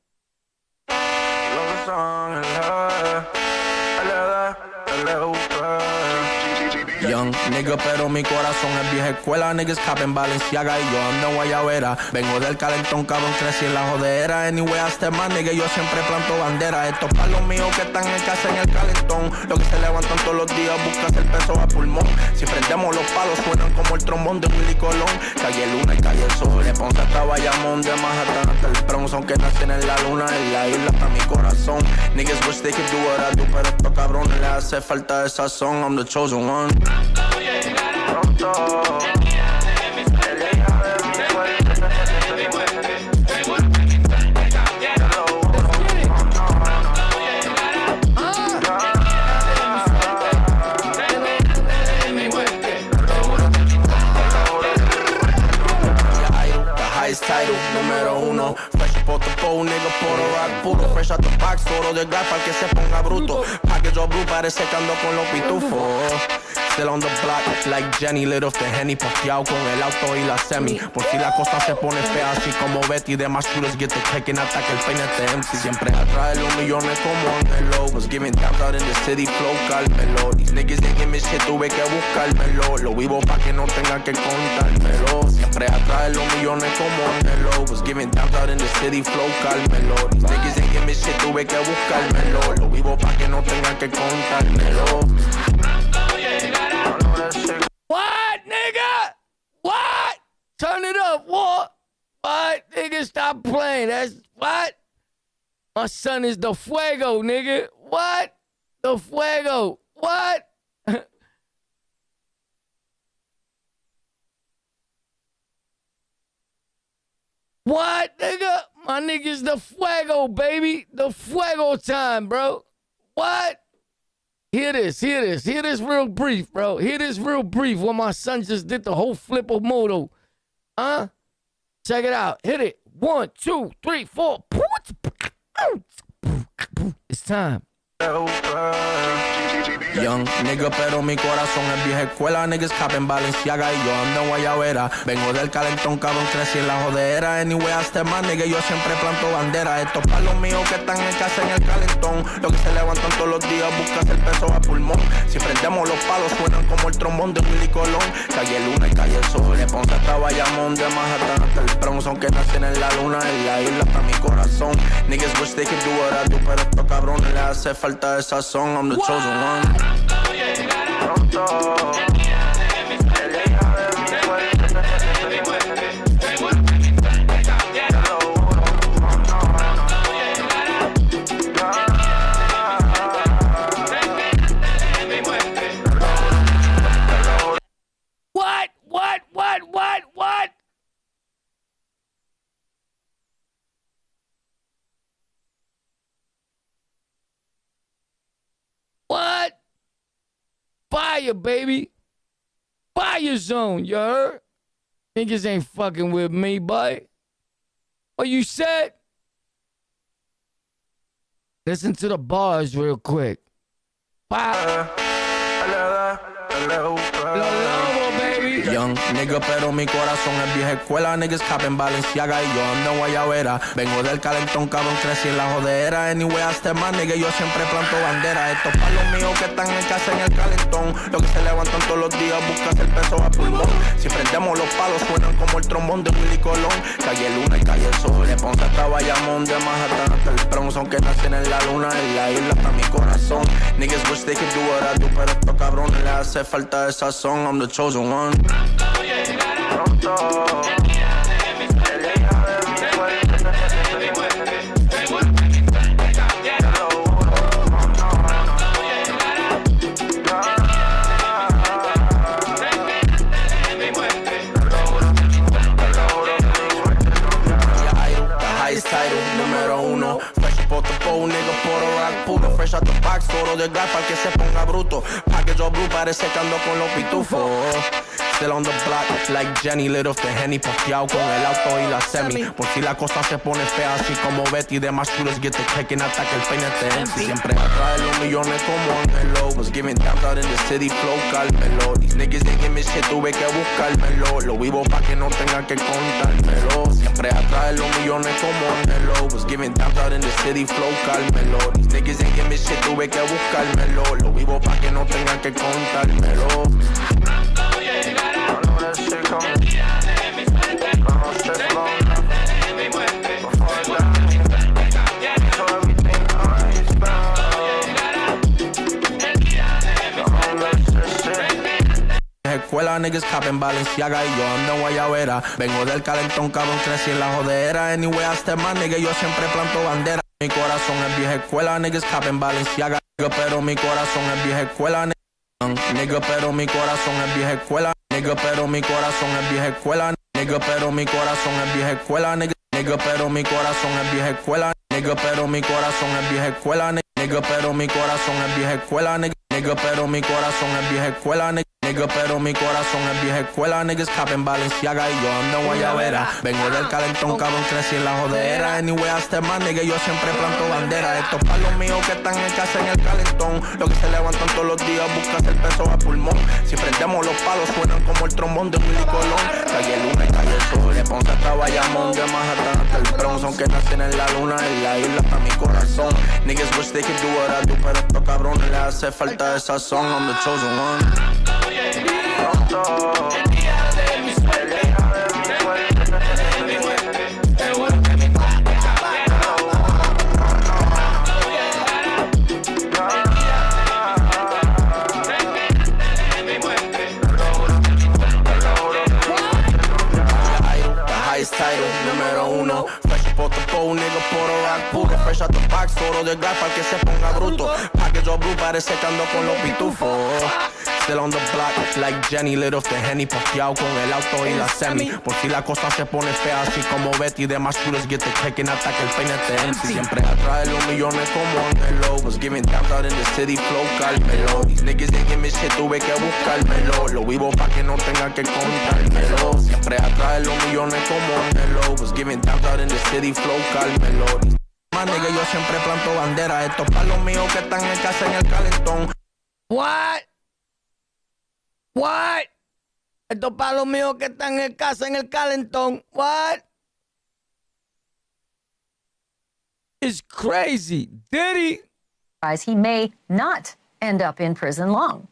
L: Young nigga, pero mi corazón es vieja escuela. Niggas capen Balenciaga y yo ando en Guayabera. Vengo del calentón, cabrón, crecí en la jodera. Anyway, hasta más, nigga, yo siempre planto bandera. Estos palos míos que están en casa en el calentón. Los que se levantan todos los días buscan el peso a pulmón. Si prendemos los palos, suenan como el trombón de Willy Colón. Calle Luna y Calle Sol, de Ponce hasta Bayamón, de Manhattan hasta el Bronx. Aunque nacen en la luna, en la isla está mi corazón. Niggas wish they could do what I do, pero estos cabrones les hace falta esa sazón. I'm the chosen one. Pronto. Title, número uno. Fresh por the pole, nigga, puro rock puro. Fresh out the box, oro de gas para que se ponga bruto. Package of blue, parece que ando con los pitufos. Still on the block, like Jenny, lit off the Henny, pafiao con el auto y la semi. Por si la cosa se pone fea, así como Betty, de más shooters get the taking hasta que el peine te empty. Siempre atrae los millones como Angelo. Was giving down out in the city, flow, cálmelo. These niggas ain't give me shit, tuve que buscármelo. Lo vivo pa' que no tenga que contármelo. Siempre atrae los millones como Angelo. Was giving down out in the city, flow, cálmelo. These niggas ain't give me shit, tuve que buscármelo. Lo vivo pa' que no tenga que contármelo.
A: What, nigga? What? Turn it up, what? What? Nigga, stop playing. That's what? My son is the fuego, nigga. What? The fuego. What? What, nigga? My nigga's the fuego, baby. The fuego time, bro. What? Hear this real brief, bro. Hear this real brief when my son just did the whole flip of moto. Huh? Check it out. Hit it. 1, 2, 3, 4. It's time.
L: Young nigga, pero mi corazón es vieja escuela. Niggas capen Balenciaga y yo ando en guayabera. Vengo del calentón, cabrón, crecí en la jodera. Anyway, hasta más, nigga, yo siempre planto bandera. Estos palos míos que están en casa en el calentón, los que se levantan todos los días, buscas el peso a pulmón. Si prendemos los palos, suenan como el trombón de Willy Colón. Calle Luna y Calle Sol, de Ponce hasta Bayamón, de Manhattan hasta el Bronx. Aunque nacen en la luna, en la isla está mi corazón. Niggas wish they could do what I do, pero estos cabrones le hace falta de sazón. I'm the chosen one.
A: What? What? Fire, baby. Fire zone, you heard? Niggas ain't fucking with me, boy. What you said? Listen to the bars real quick. Fire.
L: Young nigga, pero mi corazón es vieja escuela. Niggas capen Balenciaga y yo ando en guayabera. Vengo del calentón, cabrón, crecí en la jodera. Anyway, hasta más, nigga, yo siempre planto bandera. Estos palos míos que están en casa en el calentón, los que se levantan todos los días, buscas el peso a pulmón. Si prendemos los palos, suenan como el trombón de Willy Colón. Calle Luna y Calle Sol, de Ponce hasta Bayamón, de Manhattan hasta el Bronx. Aunque nacen en la luna, en la isla está mi corazón. Niggas wish they could do what I do, pero estos cabrones le hace falta de sazón. I'm the chosen one. Número uno, fresh por the pole, nigga, por rock puro, fresh out the box, todo de gas para que se ponga bruto. Package all blue, parece que ando con los pitufos. Still on the block, like Jenny, lit off the Henny, pafiao con el auto y la semi. Por si la cosa se pone fea, así como Betty, demás shooters get the taken hasta que el peine te empty. Siempre atrás de los millones como Angelo, was giving down out in the city, flow, cálmelo. These niggas they give me shit, tuve que buscármelo. Lo vivo pa' que no tenga que contármelo. Siempre atrás de los millones como Angelo, was giving down out in the city, flow, cálmelo. These niggas they give me shit, tuve que buscármelo. Lo vivo pa' que no tenga que contármelo. Escuela, niggas capen Balenciaga y yo ando en guayabera. Vengo del calentón, cabrón, crecí en la jodera. Anyway, hasta más, nigga, yo siempre planto bandera. Mi corazón es vieja escuela, niggas capen Balenciaga, pero mi corazón es vieja escuela. Nigga, pero mi corazón es vieja escuela. Nigga, pero mi corazón es vieja escuela. Nigga, pero mi corazón es vieja escuela. Nigga, pero mi corazón es vieja escuela. Nigga, pero mi corazón es vieja escuela. Nigga, pero mi corazón es vieja escuela. Nigga, pero mi corazón es vieja escuela. Nigga, pero mi corazón es vieja escuela. Niggas capen Balenciaga y yo ando en guayabera. Vengo del calentón, cabrón, crecí en la jodera. Anyway, hasta más, nigga, yo siempre planto bandera. Estos palos míos que están en casa en el calentón, los que se levantan todos los días, buscas el peso a pulmón. Si prendemos los palos, suenan como el trombón de Willy Colón. Calle Luna y Calle Sol, de Ponce hasta Bayamón, de Manhattan hasta el Bronx. Aunque nacen en la luna, en la isla está mi corazón. Niggas wish they could do what I do, pero estos cabrones le hace falta de sazón. I'm the chosen one. Número uno, fresh por the pole, nigga, por rock puro, fresh out the box, todo de gas para que se ponga bruto. Package all blue, parece que ando con los pitufos. Still on the block, like Jenny, lit off the Henny, pafiao con el auto y la semi. Por si la cosa se pone fea, así como Betty, demás shooters get the taken hasta que el peine te empty. Siempre atrás de los millones como Angelo, was giving down out in the city, flow, cálmelo. These niggas they give me shit, tuve que buscármelo. Lo vivo pa' que no tenga que contármelo. Siempre atrás de los millones como Angelo, was giving down out in the city, flow, cálmelo. más nigga, yo siempre planto bandera. Estos palos míos que están en casa en el calentón.
A: What? What? Estos palos míos que están en casa en el calentón. What? It's crazy. Diddy.
M: He may not end up in prison long.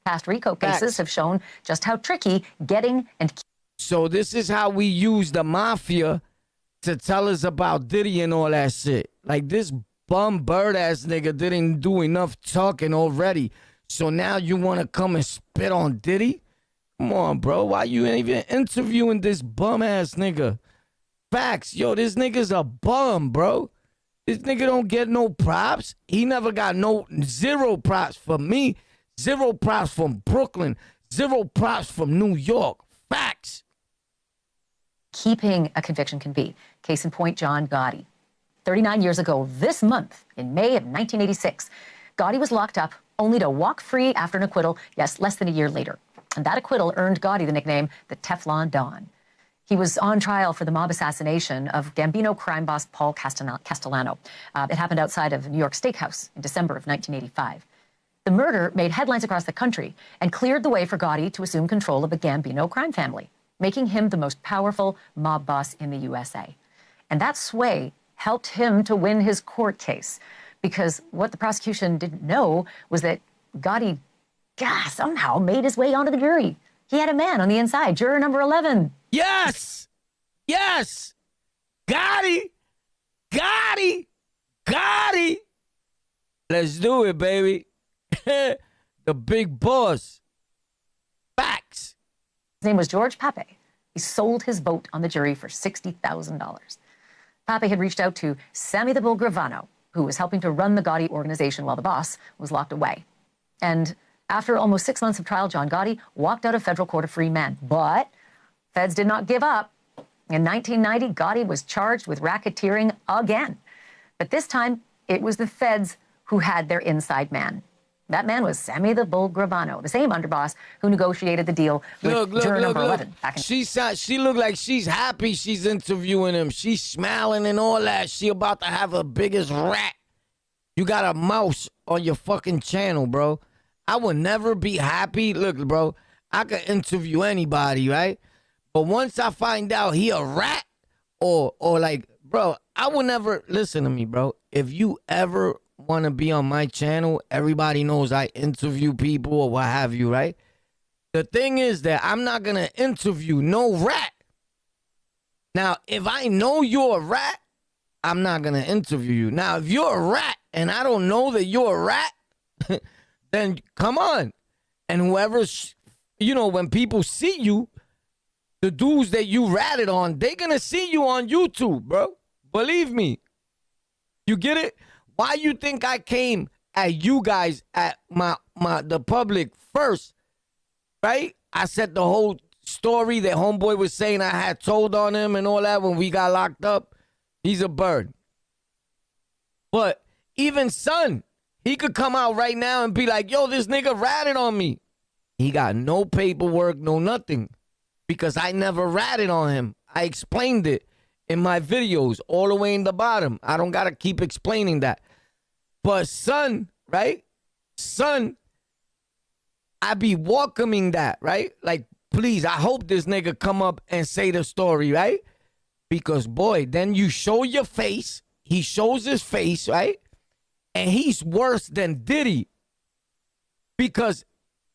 M: Past RICO cases have shown just how tricky getting and...
A: So this is how we use the mafia to tell us about Diddy and all that shit. Like, this bum bird ass nigga didn't do enough talking already. So now you want to come and spit on Diddy? Come on, bro. Why you even interviewing this bum ass nigga? Facts. Yo, this nigga's a bum, bro. This nigga don't get no props. He never got zero props from me. Zero props from Brooklyn. Zero props from New York. Facts.
M: Keeping a conviction can be. Case in point, John Gotti. 39 years ago this month, in May of 1986, Gotti was locked up only to walk free after an acquittal, yes, less than a year later. And that acquittal earned Gotti the nickname the Teflon Don. He was on trial for the mob assassination of Gambino crime boss Paul Castellano. It happened outside of a New York steakhouse in December of 1985. The murder made headlines across the country and cleared the way for Gotti to assume control of the Gambino crime family, making him the most powerful mob boss in the USA. And that sway helped him to win his court case, because what the prosecution didn't know was that Gotti somehow made his way onto the jury. He had a man on the inside, juror number 11.
A: Yes! Yes! Gotti! Gotti! Gotti! Let's do it, baby. The big boss. Facts.
M: His name was George Pape. He sold his vote on the jury for $60,000. Pape had reached out to Sammy the Bull Gravano, who was helping to run the Gotti organization while the boss was locked away. And after almost 6 months of trial, John Gotti walked out of federal court a free man. But feds did not give up. In 1990, Gotti was charged with racketeering again. But this time, it was the feds who had their inside man. That man was Sammy the Bull Gravano, the same underboss who negotiated the deal with juror number 11. Back in
A: She looked like she's happy she's interviewing him. She's smiling and all that. She about to have her biggest rat. You got a mouse on your fucking channel, bro. I would never be happy. Look, bro, I could interview anybody, right? But once I find out he a rat or like, bro, I would never, listen to me, bro. If you ever want to be on my channel, everybody knows I interview people or what have you, right? The thing is that I'm not going to interview no rat. Now, if I know you're a rat, I'm not going to interview you. Now, if you're a rat and I don't know that you're a rat, then come on. And whoever's, when people see you, the dudes that you ratted on, they're going to see you on YouTube, bro. Believe me. You get it? Why you think I came at you guys, at the public first, right? I said the whole story that homeboy was saying I had told on him and all that when we got locked up. He's a bird. But even Son, he could come out right now and be like, yo, this nigga ratted on me. He got no paperwork, no nothing, because I never ratted on him. I explained it in my videos all the way in the bottom. I don't got to keep explaining that. But Son, right? Son, I be welcoming that, right? Like, please, I hope this nigga come up and say the story, right? Because, boy, then you show your face. He shows his face, right? And he's worse than Diddy. Because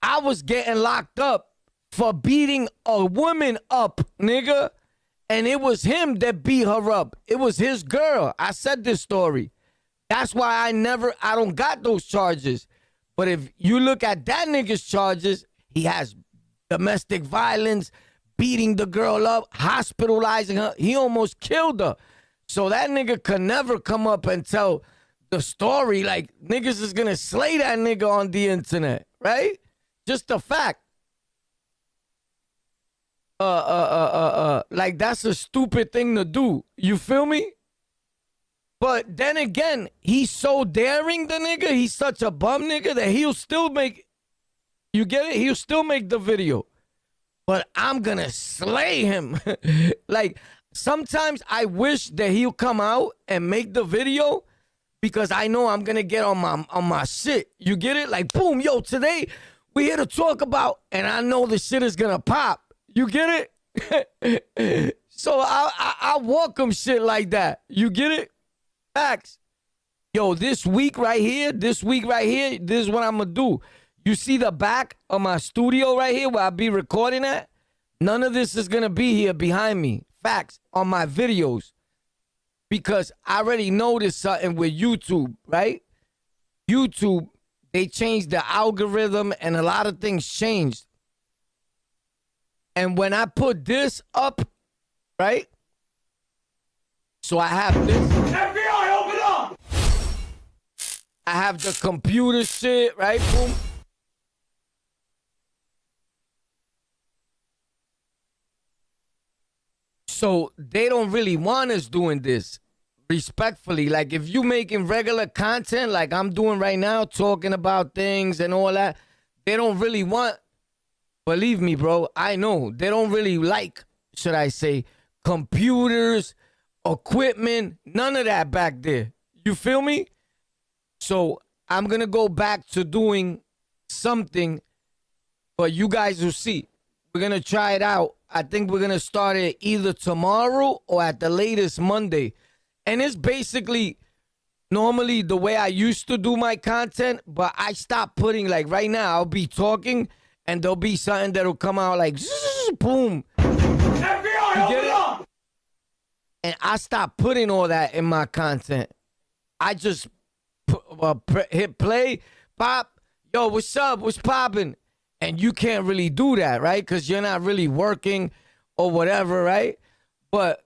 A: I was getting locked up for beating a woman up, nigga. And it was him that beat her up. It was his girl. I said this story. That's why I don't got those charges. But if you look at that nigga's charges, he has domestic violence, beating the girl up, hospitalizing her. He almost killed her. So that nigga could never come up and tell the story like niggas is gonna slay that nigga on the internet, right? Just a fact. Like that's a stupid thing to do. You feel me? But then again, he's so daring, the nigga. He's such a bum nigga that he'll still make, you get it? He'll still make the video. But I'm gonna slay him. Like, sometimes I wish that he'll come out and make the video because I know I'm gonna get on my shit. You get it? Like, boom, yo, today we here to talk about, and I know the shit is gonna pop. You get it? So I welcome shit like that. You get it? Facts. Yo, this week right here, this is what I'm gonna do. You see the back of my studio right here where I be recording at? None of this is gonna be here behind me. Facts. On my videos. Because I already noticed something with YouTube, right? YouTube, they changed the algorithm and a lot of things changed. And when I put this up, right? So I have this. FBI, open up! I have the computer shit, right? Boom. So they don't really want us doing this. Respectfully, like if you making regular content like I'm doing right now, talking about things and all that, they don't really want, believe me, bro, I know, they don't really like, should I say, computers, equipment, none of that back there. You feel me? So I'm going to go back to doing something, but you guys will see. We're going to try it out. I think we're going to start it either tomorrow or at the latest Monday. And it's basically normally the way I used to do my content, but I stopped putting, like right now, I'll be talking and there'll be something that'll come out like, boom. FBI, you get it? And I stopped putting all that in my content. I just hit play, pop, yo, what's up, what's popping? And you can't really do that, right? Because you're not really working or whatever, right? But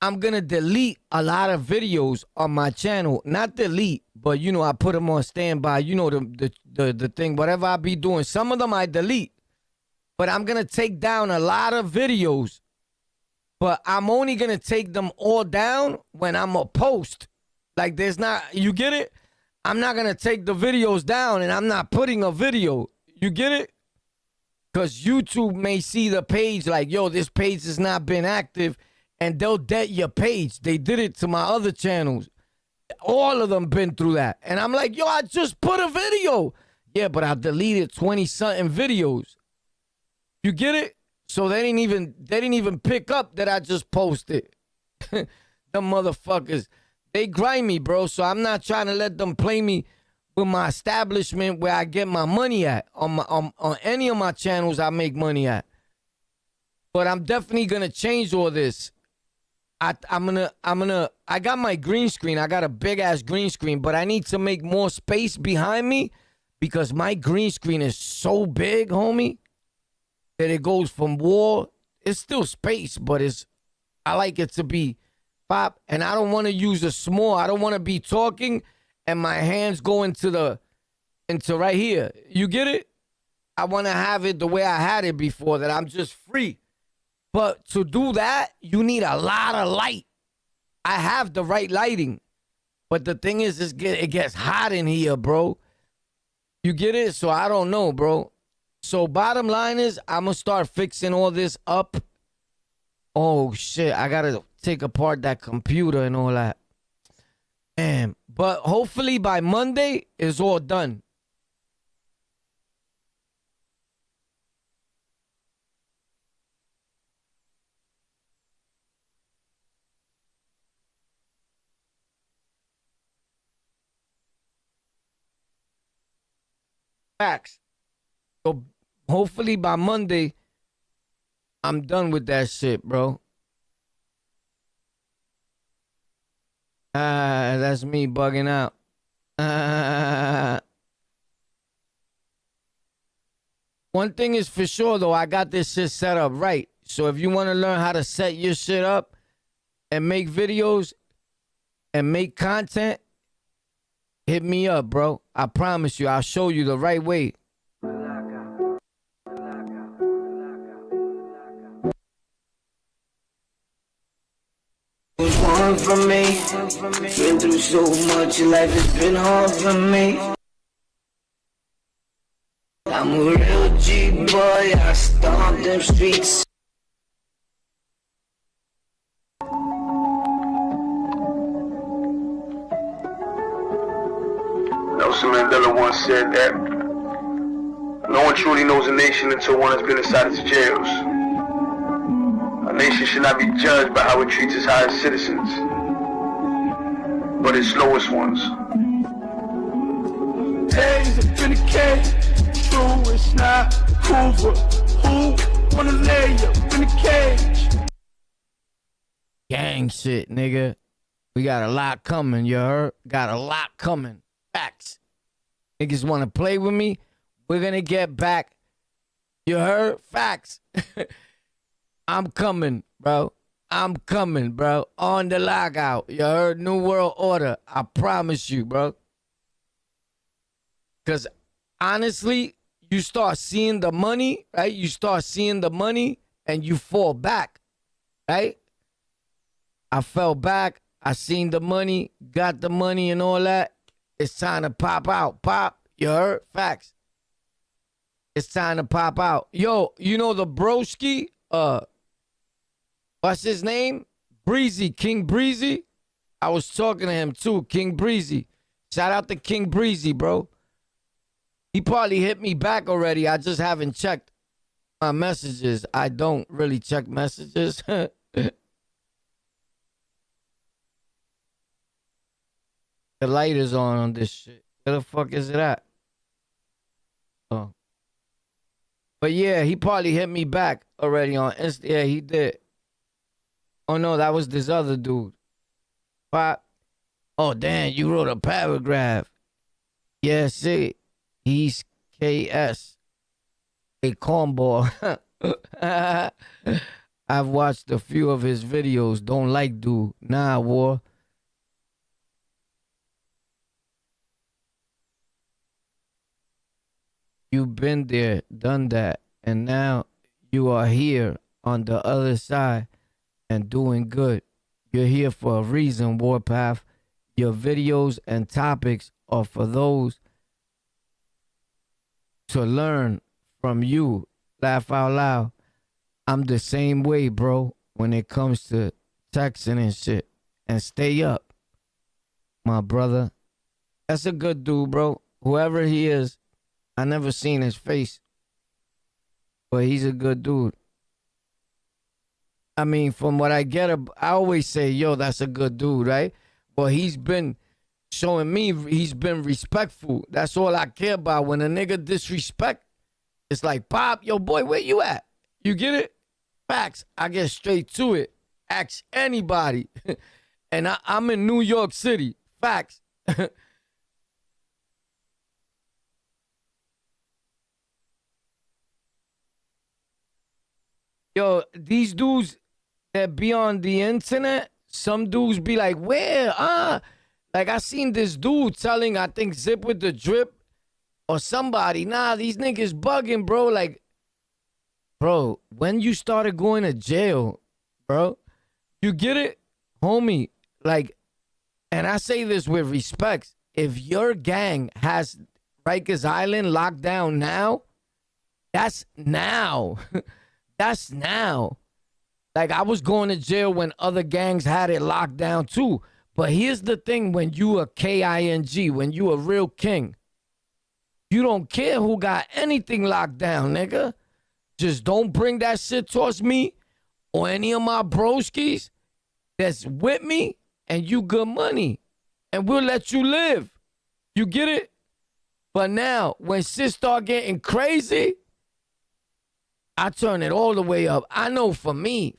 A: I'm going to delete a lot of videos on my channel. Not delete, but, you know, I put them on standby. You know, the thing, whatever I be doing. Some of them I delete. But I'm going to take down a lot of videos. But I'm only going to take them all down when I'm a post. Like, there's not, you get it? I'm not going to take the videos down and I'm not putting a video. You get it? Because YouTube may see the page like, yo, this page has not been active, and they'll dead your page. They did it to my other channels. All of them been through that. And I'm like, yo, I just put a video. Yeah, but I deleted 20-something videos. You get it? So they didn't even pick up that I just posted. The motherfuckers. They grind me, bro, so I'm not trying to let them play me with my establishment where I get my money at. On any of my channels I make money at. But I'm definitely gonna change all this. I got my green screen. I got a big ass green screen, but I need to make more space behind me because my green screen is so big, homie, that it goes from wall. It's still space, but I like it to be pop, and I don't want to use a small. I don't want to be talking and my hands go into right here. You get it? I want to have it the way I had it before, that I'm just free. But to do that, you need a lot of light. I have the right lighting. But the thing is, it gets hot in here, bro. You get it? So I don't know, bro. So bottom line is, I'm going to start fixing all this up. Oh, shit. I got to take apart that computer and all that. Man. But hopefully by Monday, it's all done. Facts. So hopefully by Monday, I'm done with that shit, bro. That's me bugging out. One thing is for sure, though, I got this shit set up right. So if you want to learn how to set your shit up and make videos and make content, hit me up, bro. I promise you, I'll show you the right way.
N: Was one for me. Been through so much, life has been hard for me. I'm a real G boy, I stomp them streets.
O: once said that no one truly knows a nation until one has been inside its jails. A nation should not be judged by how it treats its highest citizens, but its lowest ones.
N: Days up in the cage, through it's not Hoover. Who wanna lay up in the cage?
A: Gang shit, nigga. We got a lot coming, you heard? Got a lot coming. Facts. Niggas want to play with me? We're going to get back. You heard? Facts. I'm coming, bro. I'm coming, bro. On the lockout. You heard? New World Order. I promise you, bro. Because honestly, you start seeing the money, right? You start seeing the money and you fall back, right? I fell back. I seen the money, got the money and all that. It's time to pop out. Pop. You heard? Facts. It's time to pop out. Yo, you know the broski? What's his name? Breezy. King Breezy. I was talking to him too. King Breezy. Shout out to King Breezy, bro. He probably hit me back already. I just haven't checked my messages. I don't really check messages. The light is on this shit. Where the fuck is it at? Oh. But yeah, he probably hit me back already on Insta. Yeah, he did. Oh no, that was this other dude. Pop. Oh damn, you wrote a paragraph. Yeah, see. He's KS. A cornball. I've watched a few of his videos. Don't like dude. Nah, war. You've been there, done that, and now you are here on the other side and doing good. You're here for a reason, Warpath. Your videos and topics are for those to learn from you. Laugh out loud. I'm the same way, bro, when it comes to texting and shit. And stay up, my brother. That's a good dude, bro. Whoever he is. I never seen his face, but he's a good dude. I mean, from what I get, I always say, yo, that's a good dude, right? Well, he's been showing me he's been respectful. That's all I care about. When a nigga disrespect, it's like, Pop, yo, boy, where you at? You get it? Facts. I get straight to it. Ask anybody. And I'm in New York City. Facts. Yo, these dudes that be on the internet, some dudes be like, where? Like I seen this dude telling, I think Zip with the Drip or somebody, nah, these niggas bugging, bro. Like, bro, when you started going to jail, bro, you get it? Homie, like, and I say this with respect, if your gang has Rikers Island locked down now, that's now. That's now. Like, I was going to jail when other gangs had it locked down too. But here's the thing, when you a KING, when you a real king, you don't care who got anything locked down, nigga. Just don't bring that shit towards me or any of my broskies that's with me, and you good money. And we'll let you live. You get it? But now, when shit start getting crazy, I turn it all the way up. I know for me,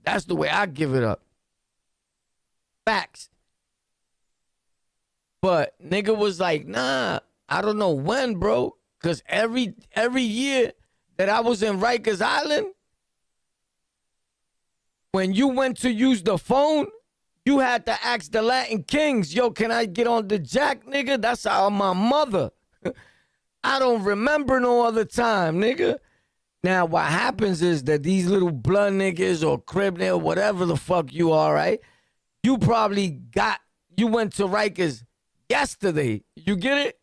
A: that's the way I give it up. Facts. But nigga was like, nah, I don't know when, bro. Because every year that I was in Rikers Island, when you went to use the phone, you had to ask the Latin Kings, yo, can I get on the jack, nigga? That's how my mother. I don't remember no other time, nigga. Now, what happens is that these little blood niggas or Crip niggas, whatever the fuck you are, right? You went to Rikers yesterday. You get it?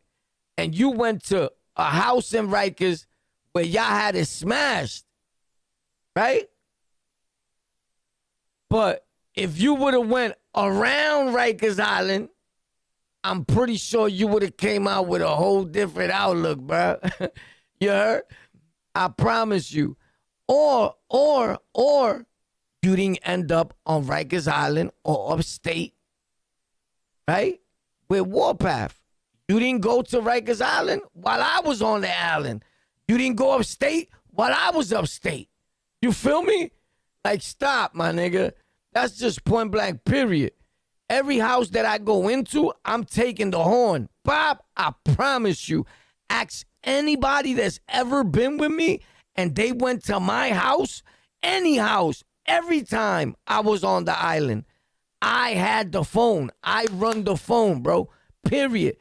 A: And you went to a house in Rikers where y'all had it smashed, right? But if you would have went around Rikers Island I'm pretty sure you would have came out with a whole different outlook, bro. You heard? I promise you. Or you didn't end up on Rikers Island or upstate, right? With Warpath. You didn't go to Rikers Island while I was on the island. You didn't go upstate while I was upstate. You feel me? Like, stop, my nigga. That's just point blank, period. Every house that I go into, I'm taking the horn. Bob, I promise you, ask anybody that's ever been with me and they went to my house, any house, every time I was on the island, I had the phone. I run the phone, bro, period.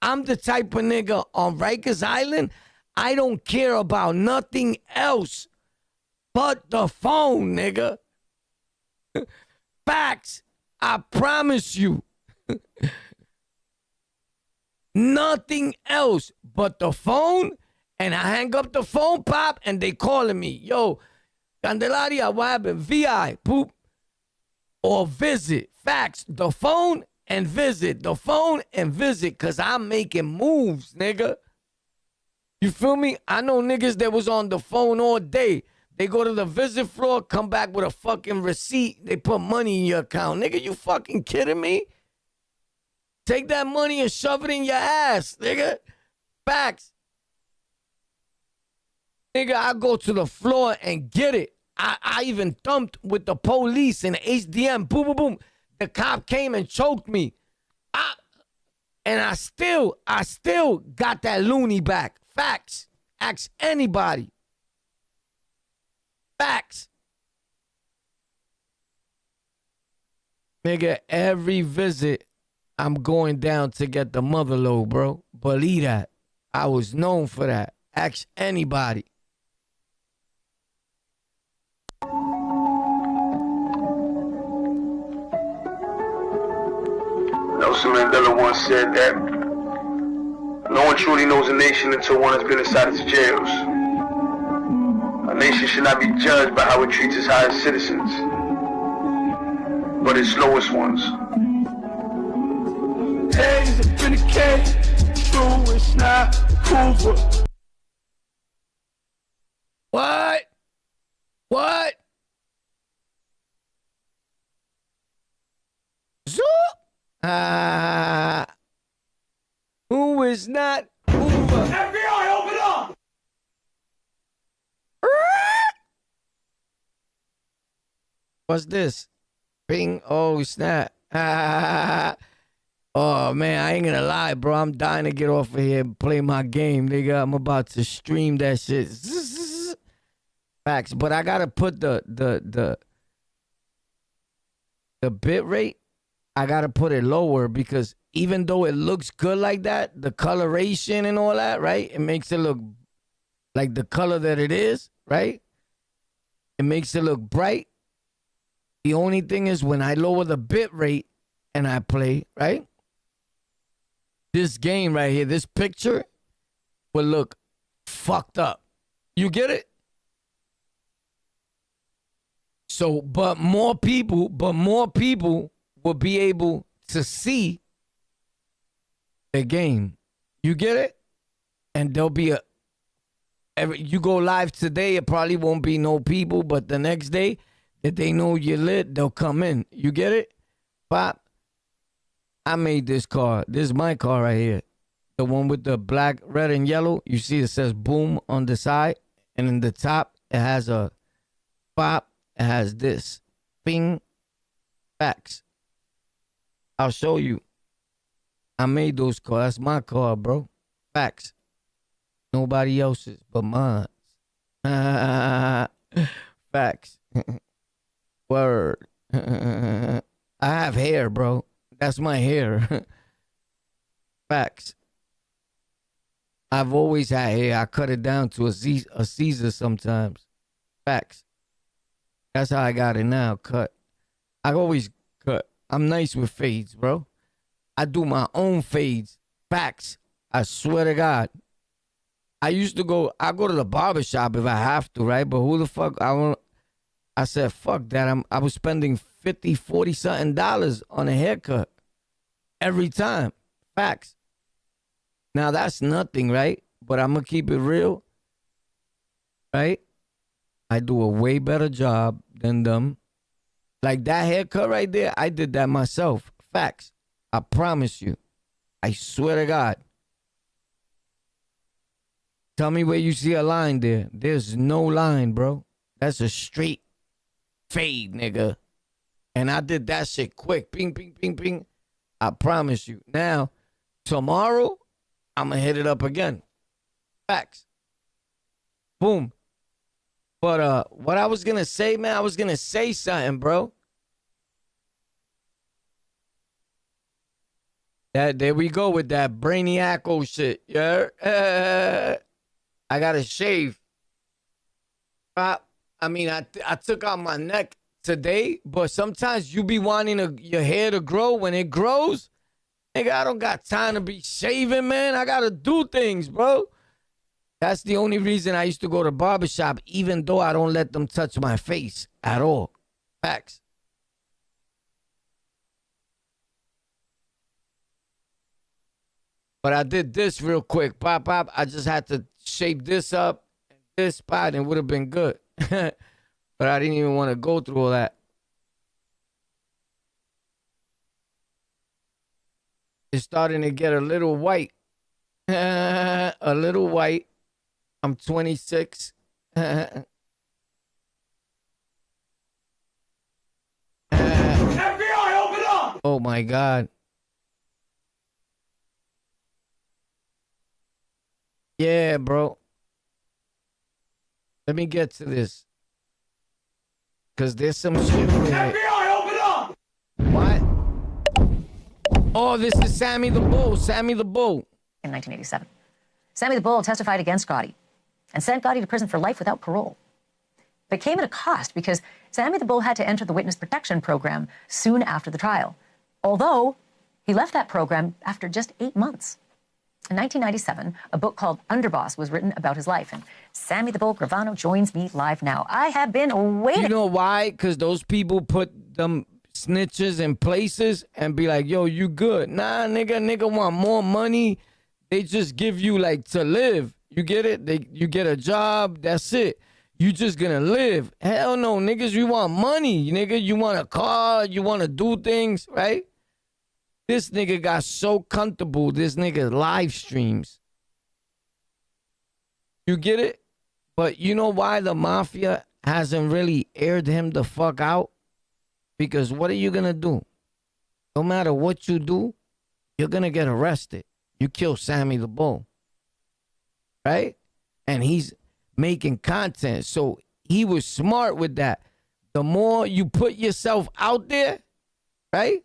A: I'm the type of nigga on Rikers Island, I don't care about nothing else but the phone, nigga. Facts. I promise you. Nothing else but the phone, and I hang up the phone, pop, and they calling me. Yo, Candelaria, what happened? VI, poop. Or visit. Facts. The phone and visit. The phone and visit, because I'm making moves, nigga. You feel me? I know niggas that was on the phone all day. They go to the visit floor, come back with a fucking receipt. They put money in your account. Nigga, you fucking kidding me? Take that money and shove it in your ass, nigga. Facts. Nigga, I go to the floor and get it. I even thumped with the police and the HDM. Boom, boom, boom. The cop came and choked me. And I still got that loony back. Facts. Ask anybody. Facts. Nigga, every visit, I'm going down to get the mother load, bro. Believe that. I was known for that. Ask anybody.
O: Nelson Mandela once said that no one truly knows a nation until one has been inside its jails. A nation should not be judged by how it treats its highest citizens, but its lowest ones.
N: Eggs up in the cage, true, it's not Hoover.
A: What? Zoop! Who is not Hoover?
N: FBI, open up!
A: What's this? Ping. Oh, snap. Oh, man, I ain't gonna lie, bro. I'm dying to get off of here and play my game, nigga. I'm about to stream that shit. Facts. But I gotta put the bit rate, I gotta put it lower because even though it looks good like that, the coloration and all that, right? It makes it look like the color that it is, right? It makes it look bright. The only thing is when I lower the bit rate and I play, right? This game right here, this picture will look fucked up. You get it? So, but more people will be able to see the game. You get it? And there'll be you go live today, it probably won't be no people, but the next day, if they know you're lit, they'll come in. You get it? Pop, I made this car. This is my car right here. The one with the black, red, and yellow. You see it says boom on the side. And in the top, it has a pop. It has this. Bing. Facts. I'll show you. I made those cars. That's my car, bro. Facts. Nobody else's but mine. Facts. Word. I have hair, bro. That's my hair. Facts. I've always had hair. I cut it down to a Caesar sometimes. Facts. That's how I got it now, cut. I always cut. I'm nice with fades, bro. I do my own fades. Facts. I swear to God. I go to the barbershop if I have to, right? But who the fuck, I said, fuck that. I was spending $50, $40 something on a haircut every time. Facts. Now, that's nothing, right? But I'm going to keep it real, right? I do a way better job than them. Like that haircut right there, I did that myself. Facts. I promise you. I swear to God. Tell me where you see a line there. There's no line, bro. That's a straight fade, nigga. And I did that shit quick. Ping, ping, ping, ping. I promise you. Now, tomorrow, I'm going to hit it up again. Facts. Boom. But what I was going to say, man, I was going to say something, bro. There we go with that brainiaco shit. Yeah. I got to shave. I mean, I took out my neck today, but sometimes you be wanting your hair to grow. When it grows, nigga, I don't got time to be shaving, man. I got to do things, bro. That's the only reason I used to go to barbershop, even though I don't let them touch my face at all. Facts. But I did this real quick. Pop. I just had to shape this up, this spot, and it would have been good. But I didn't even want to go through all that. It's starting to get a little white. A little white. I'm 26.
N: FBI, open up!
A: Oh my God. Yeah, bro. Let me get to this. Because there's some shit there.
N: FBI, open up!
A: What? Oh, this is Sammy the Bull. Sammy the Bull.
M: In 1987. Sammy the Bull testified against Gotti and sent Gotti to prison for life without parole. But it came at a cost because Sammy the Bull had to enter the witness protection program soon after the trial, although he left that program after just 8 months. In 1997, a book called Underboss was written about his life, and Sammy the Bull Gravano joins me live now. I have been waiting.
A: You know why? Because those people put them snitches in places and be like, yo, you good. Nah, nigga want more money. They just give you like to live. You get it? You get a job. That's it. You just gonna live. Hell no, niggas, you want money. Nigga, you want a car. You want to do things, right? This nigga got so comfortable. This nigga live streams. You get it? But you know why the mafia hasn't really aired him the fuck out? Because what are you gonna do? No matter what you do, you're gonna get arrested. You kill Sammy the Bull. Right? And he's making content. So he was smart with that. The more you put yourself out there, right?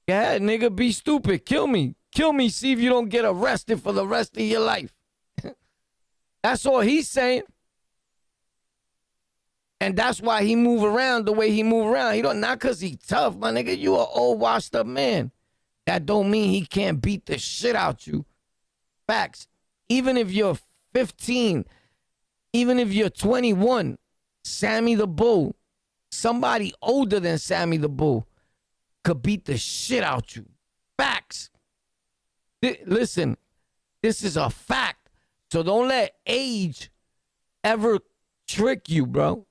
A: Yeah, nigga, be stupid. Kill me. Kill me. See if you don't get arrested for the rest of your life. That's all he's saying. And that's why he move around the way he move around. He don't, not because he tough, my nigga. You an old washed up man. That don't mean he can't beat the shit out you. Facts. Even if you're 15, even if you're 21, Sammy the Bull, somebody older than Sammy the Bull could beat the shit out you. Facts. Listen, this is a fact. So don't let age ever trick you, bro.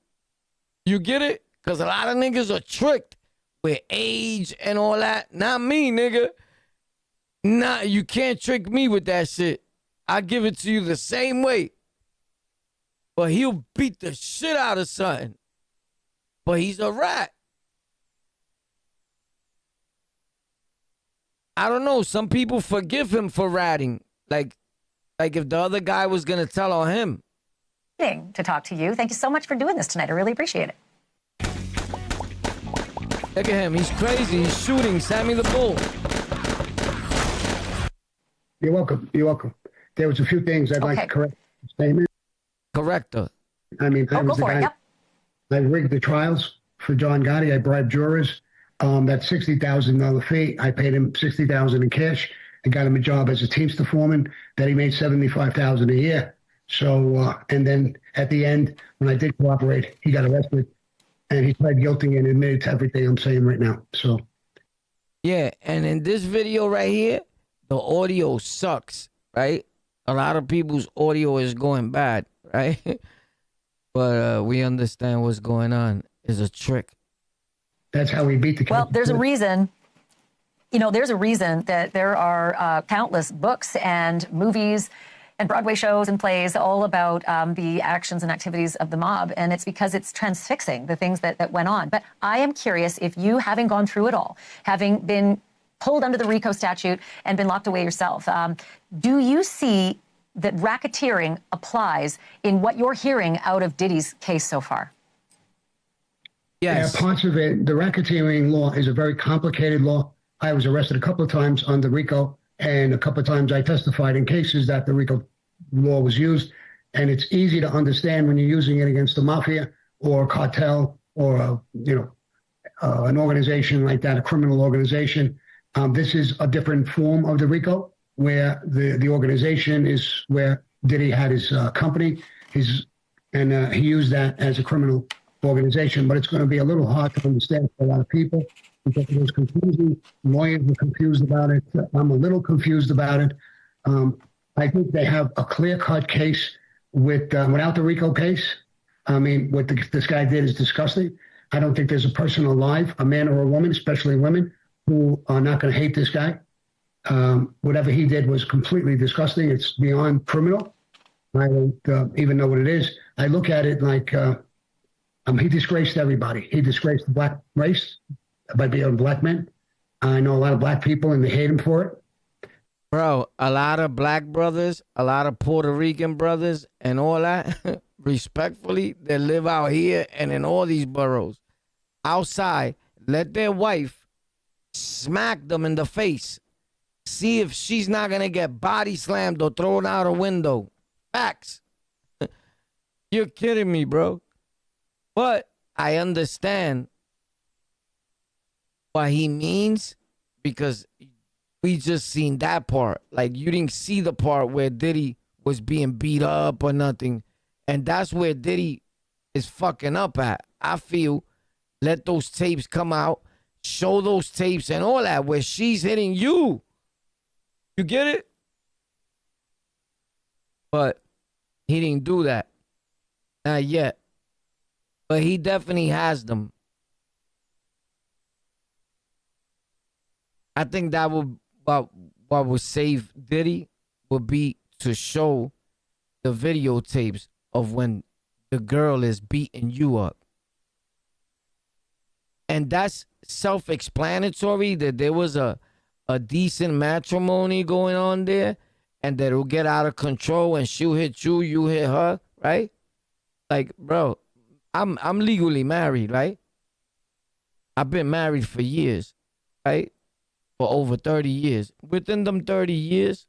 A: You get it? Because a lot of niggas are tricked with age and all that. Not me, nigga. Nah, you can't trick me with that shit. I give it to you the same way. But he'll beat the shit out of something. But he's a rat. I don't know. Some people forgive him for ratting. Like if the other guy was going to tell on him.
M: To talk to you. Thank you so much for doing this tonight. I really appreciate it.
A: Look at him. He's crazy. He's shooting Sammy the Bull.
P: You're welcome. You're welcome. There was a few things I'd like to correct the statement.
A: Corrector.
P: I mean, I was the guy. I rigged the trials for John Gotti. I bribed jurors. That $60,000 fee, I paid him $60,000 in cash. I got him a job as a Teamster foreman. That he made $75,000 a year. So, and then at the end, when I did cooperate, he got arrested, and he pled guilty and admitted to everything I'm saying right now. So,
A: yeah, and in this video right here, the audio sucks, right? A lot of people's audio is going bad, right? But we understand what's going on. It's a trick.
P: That's how we beat the
M: Well, there's a reason. There's a reason that there are countless books and movies and Broadway shows and plays all about the actions and activities of the mob. And it's because it's transfixing the things that went on. But I am curious if you, having gone through it all, having been pulled under the RICO statute and been locked away yourself, do you see that racketeering applies in what you're hearing out of Diddy's case so far?
P: Yes. Yeah, parts of it. The racketeering law is a very complicated law. I was arrested a couple of times under RICO, and a couple of times I testified in cases that the RICO law was used. And it's easy to understand when you're using it against the mafia or a cartel or an organization like that, a criminal organization. This is a different form of the RICO, where the organization is where Diddy had his company, and he used that as a criminal organization. But it's going to be a little hard to understand for a lot of people because it was confusing. Lawyers were confused about it. I'm a little confused about it. I think they have a clear-cut case without the RICO case. I mean, what this guy did is disgusting. I don't think there's a person alive, a man or a woman, especially women, who are not going to hate this guy. Whatever he did was completely disgusting. It's beyond criminal. I don't even know what it is. I look at it like he disgraced everybody. He disgraced the black race by being a black man. I know a lot of black people, and they hate him for it.
A: Bro, a lot of black brothers, a lot of Puerto Rican brothers, and all that, respectfully, they live out here and in all these boroughs. Outside, let their wife smack them in the face. See if she's not going to get body slammed or thrown out a window. Facts. You're kidding me, bro. But I understand what he means because we just seen that part. Like, you didn't see the part where Diddy was being beat up or nothing. And that's where Diddy is fucking up at. I feel, let those tapes come out, show those tapes and all that where she's hitting you. You get it? But he didn't do that. Not yet. But he definitely has them. I think that would what would save Diddy would be to show the videotapes of when the girl is beating you up. And that's self-explanatory that there was a decent matrimony going on there and that it'll get out of control and she'll hit you, you hit her, right? Like, bro, I'm legally married, right? I've been married for years, right? For over 30 years. Within them 30 years,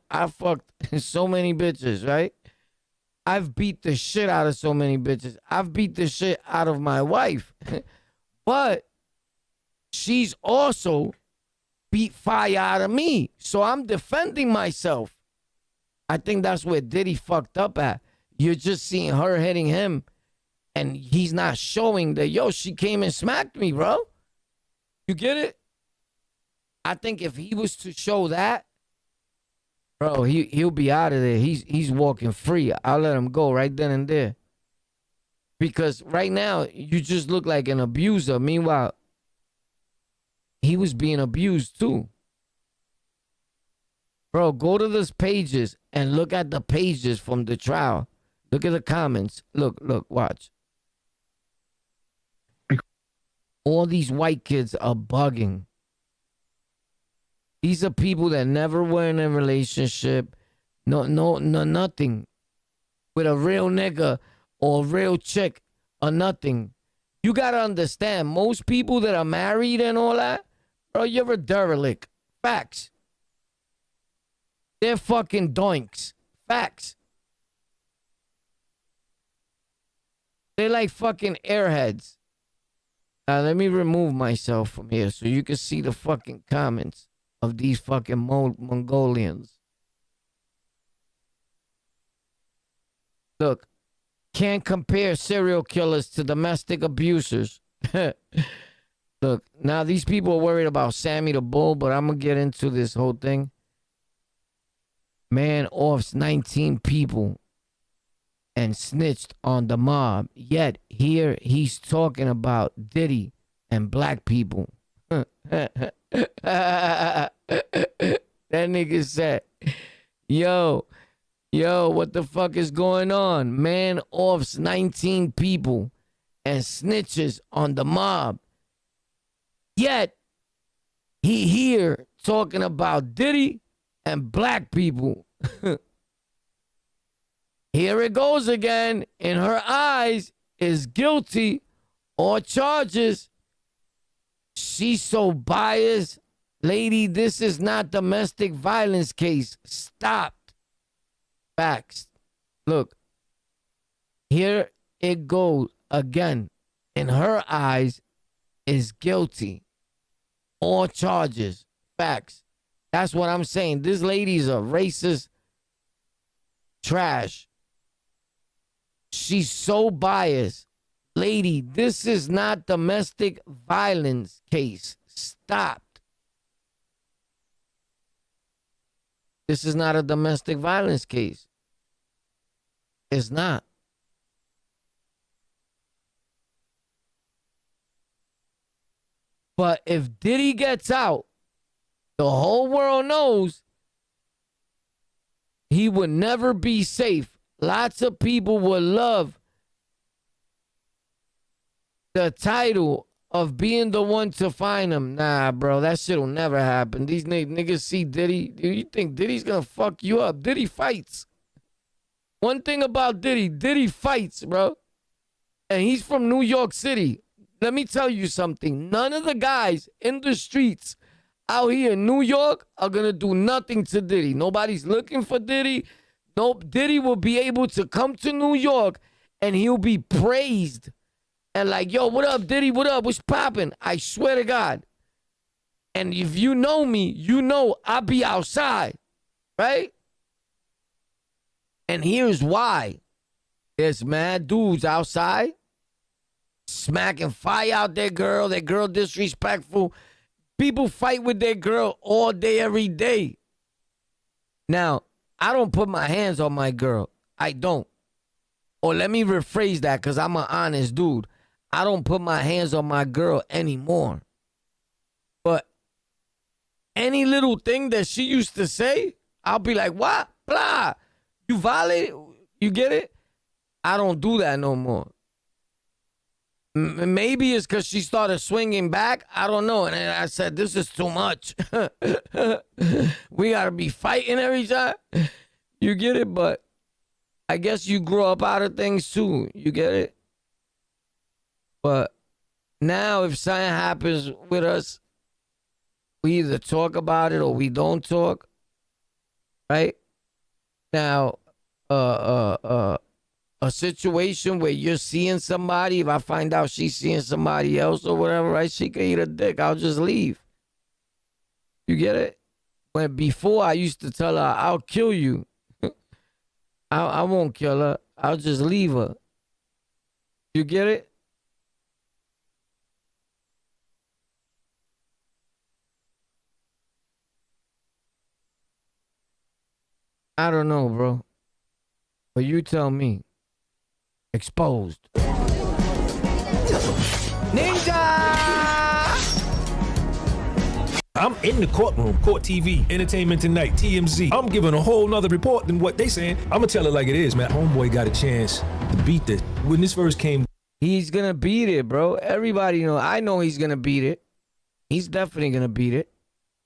A: I fucked so many bitches, right? I've beat the shit out of so many bitches. I've beat the shit out of my wife. But she's also beat fire out of me. So I'm defending myself. I think that's where Diddy fucked up at. You're just seeing her hitting him and he's not showing that, yo, she came and smacked me, bro. You get it? I think if he was to show that, bro, he'll be out of there. He's walking free. I'll let him go right then and there. Because right now, you just look like an abuser. Meanwhile, he was being abused too. Bro, go to those pages and look at the pages from the trial. Look at the comments. Look, watch. All these white kids are bugging. These are people that never were in a relationship. No, nothing. With a real nigga or a real chick or nothing. You got to understand, most people that are married and all that, bro, you're a derelict. Facts. They're fucking doinks. Facts. They're like fucking airheads. Let me remove myself from here so you can see the fucking comments of these fucking Mongolians. Look, can't compare serial killers to domestic abusers. Look, now these people are worried about Sammy the Bull, but I'm going to get into this whole thing. Man offs 19 people and snitched on the mob. Yet here he's talking about Diddy and black people. That nigga said, yo, what the fuck is going on? Man offs 19 people and snitches on the mob. Yet he here talking about Diddy and black people. Here it goes again. In her eyes, is guilty or charges. She's so biased. Lady, this is not domestic violence case. Stop. Facts. Look, here it goes again. In her eyes, is guilty or charges. Facts. That's what I'm saying. This lady's a racist trash. She's so biased. Lady, this is not domestic violence case. Stop. This is not a domestic violence case. It's not. But if Diddy gets out, the whole world knows he would never be safe. Lots of people would love the title of being the one to find him. Nah, bro, that shit'll never happen. These niggas see Diddy. Do you think Diddy's gonna fuck you up? Diddy fights. One thing about Diddy fights, bro. And he's from New York City. Let me tell you something. None of the guys in the streets out here in New York are gonna do nothing to Diddy. Nobody's looking for Diddy. Nope, Diddy will be able to come to New York and he'll be praised. And like, yo, what up, Diddy? What up? What's popping? I swear to God. And if you know me, you know I'll be outside, right? And here's why. There's mad dudes outside smacking fire out their girl disrespectful. People fight with their girl all day, every day. Now, I don't put my hands on my girl. I don't. Or let me rephrase that because I'm an honest dude. I don't put my hands on my girl anymore. But any little thing that she used to say, I'll be like, what? Blah. You violate? You get it? I don't do that no more. Maybe it's because she started swinging back. I don't know. And then I said, this is too much. We got to be fighting every time. You get it? But I guess you grow up out of things too. You get it? But now if something happens with us, we either talk about it or we don't talk. Right? Now, a situation where you're seeing somebody, if I find out she's seeing somebody else or whatever, right, she can eat a dick. I'll just leave. You get it? When before I used to tell her, I'll kill you. I won't kill her. I'll just leave her. You get it? I don't know, bro. But you tell me. Exposed. Ninja!
Q: I'm in the courtroom, Court TV, Entertainment Tonight, TMZ. I'm giving a whole nother report than what they saying. I'm gonna tell it like it is, man. Homeboy got a chance to beat this. When this verse came,
A: he's gonna beat it, bro. Everybody know. I know he's gonna beat it. He's definitely gonna beat it.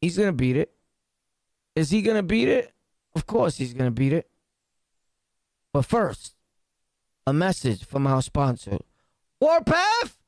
A: He's gonna beat it. Is he gonna beat it? Of course he's gonna beat it. But first, a message from our sponsor, Warpath.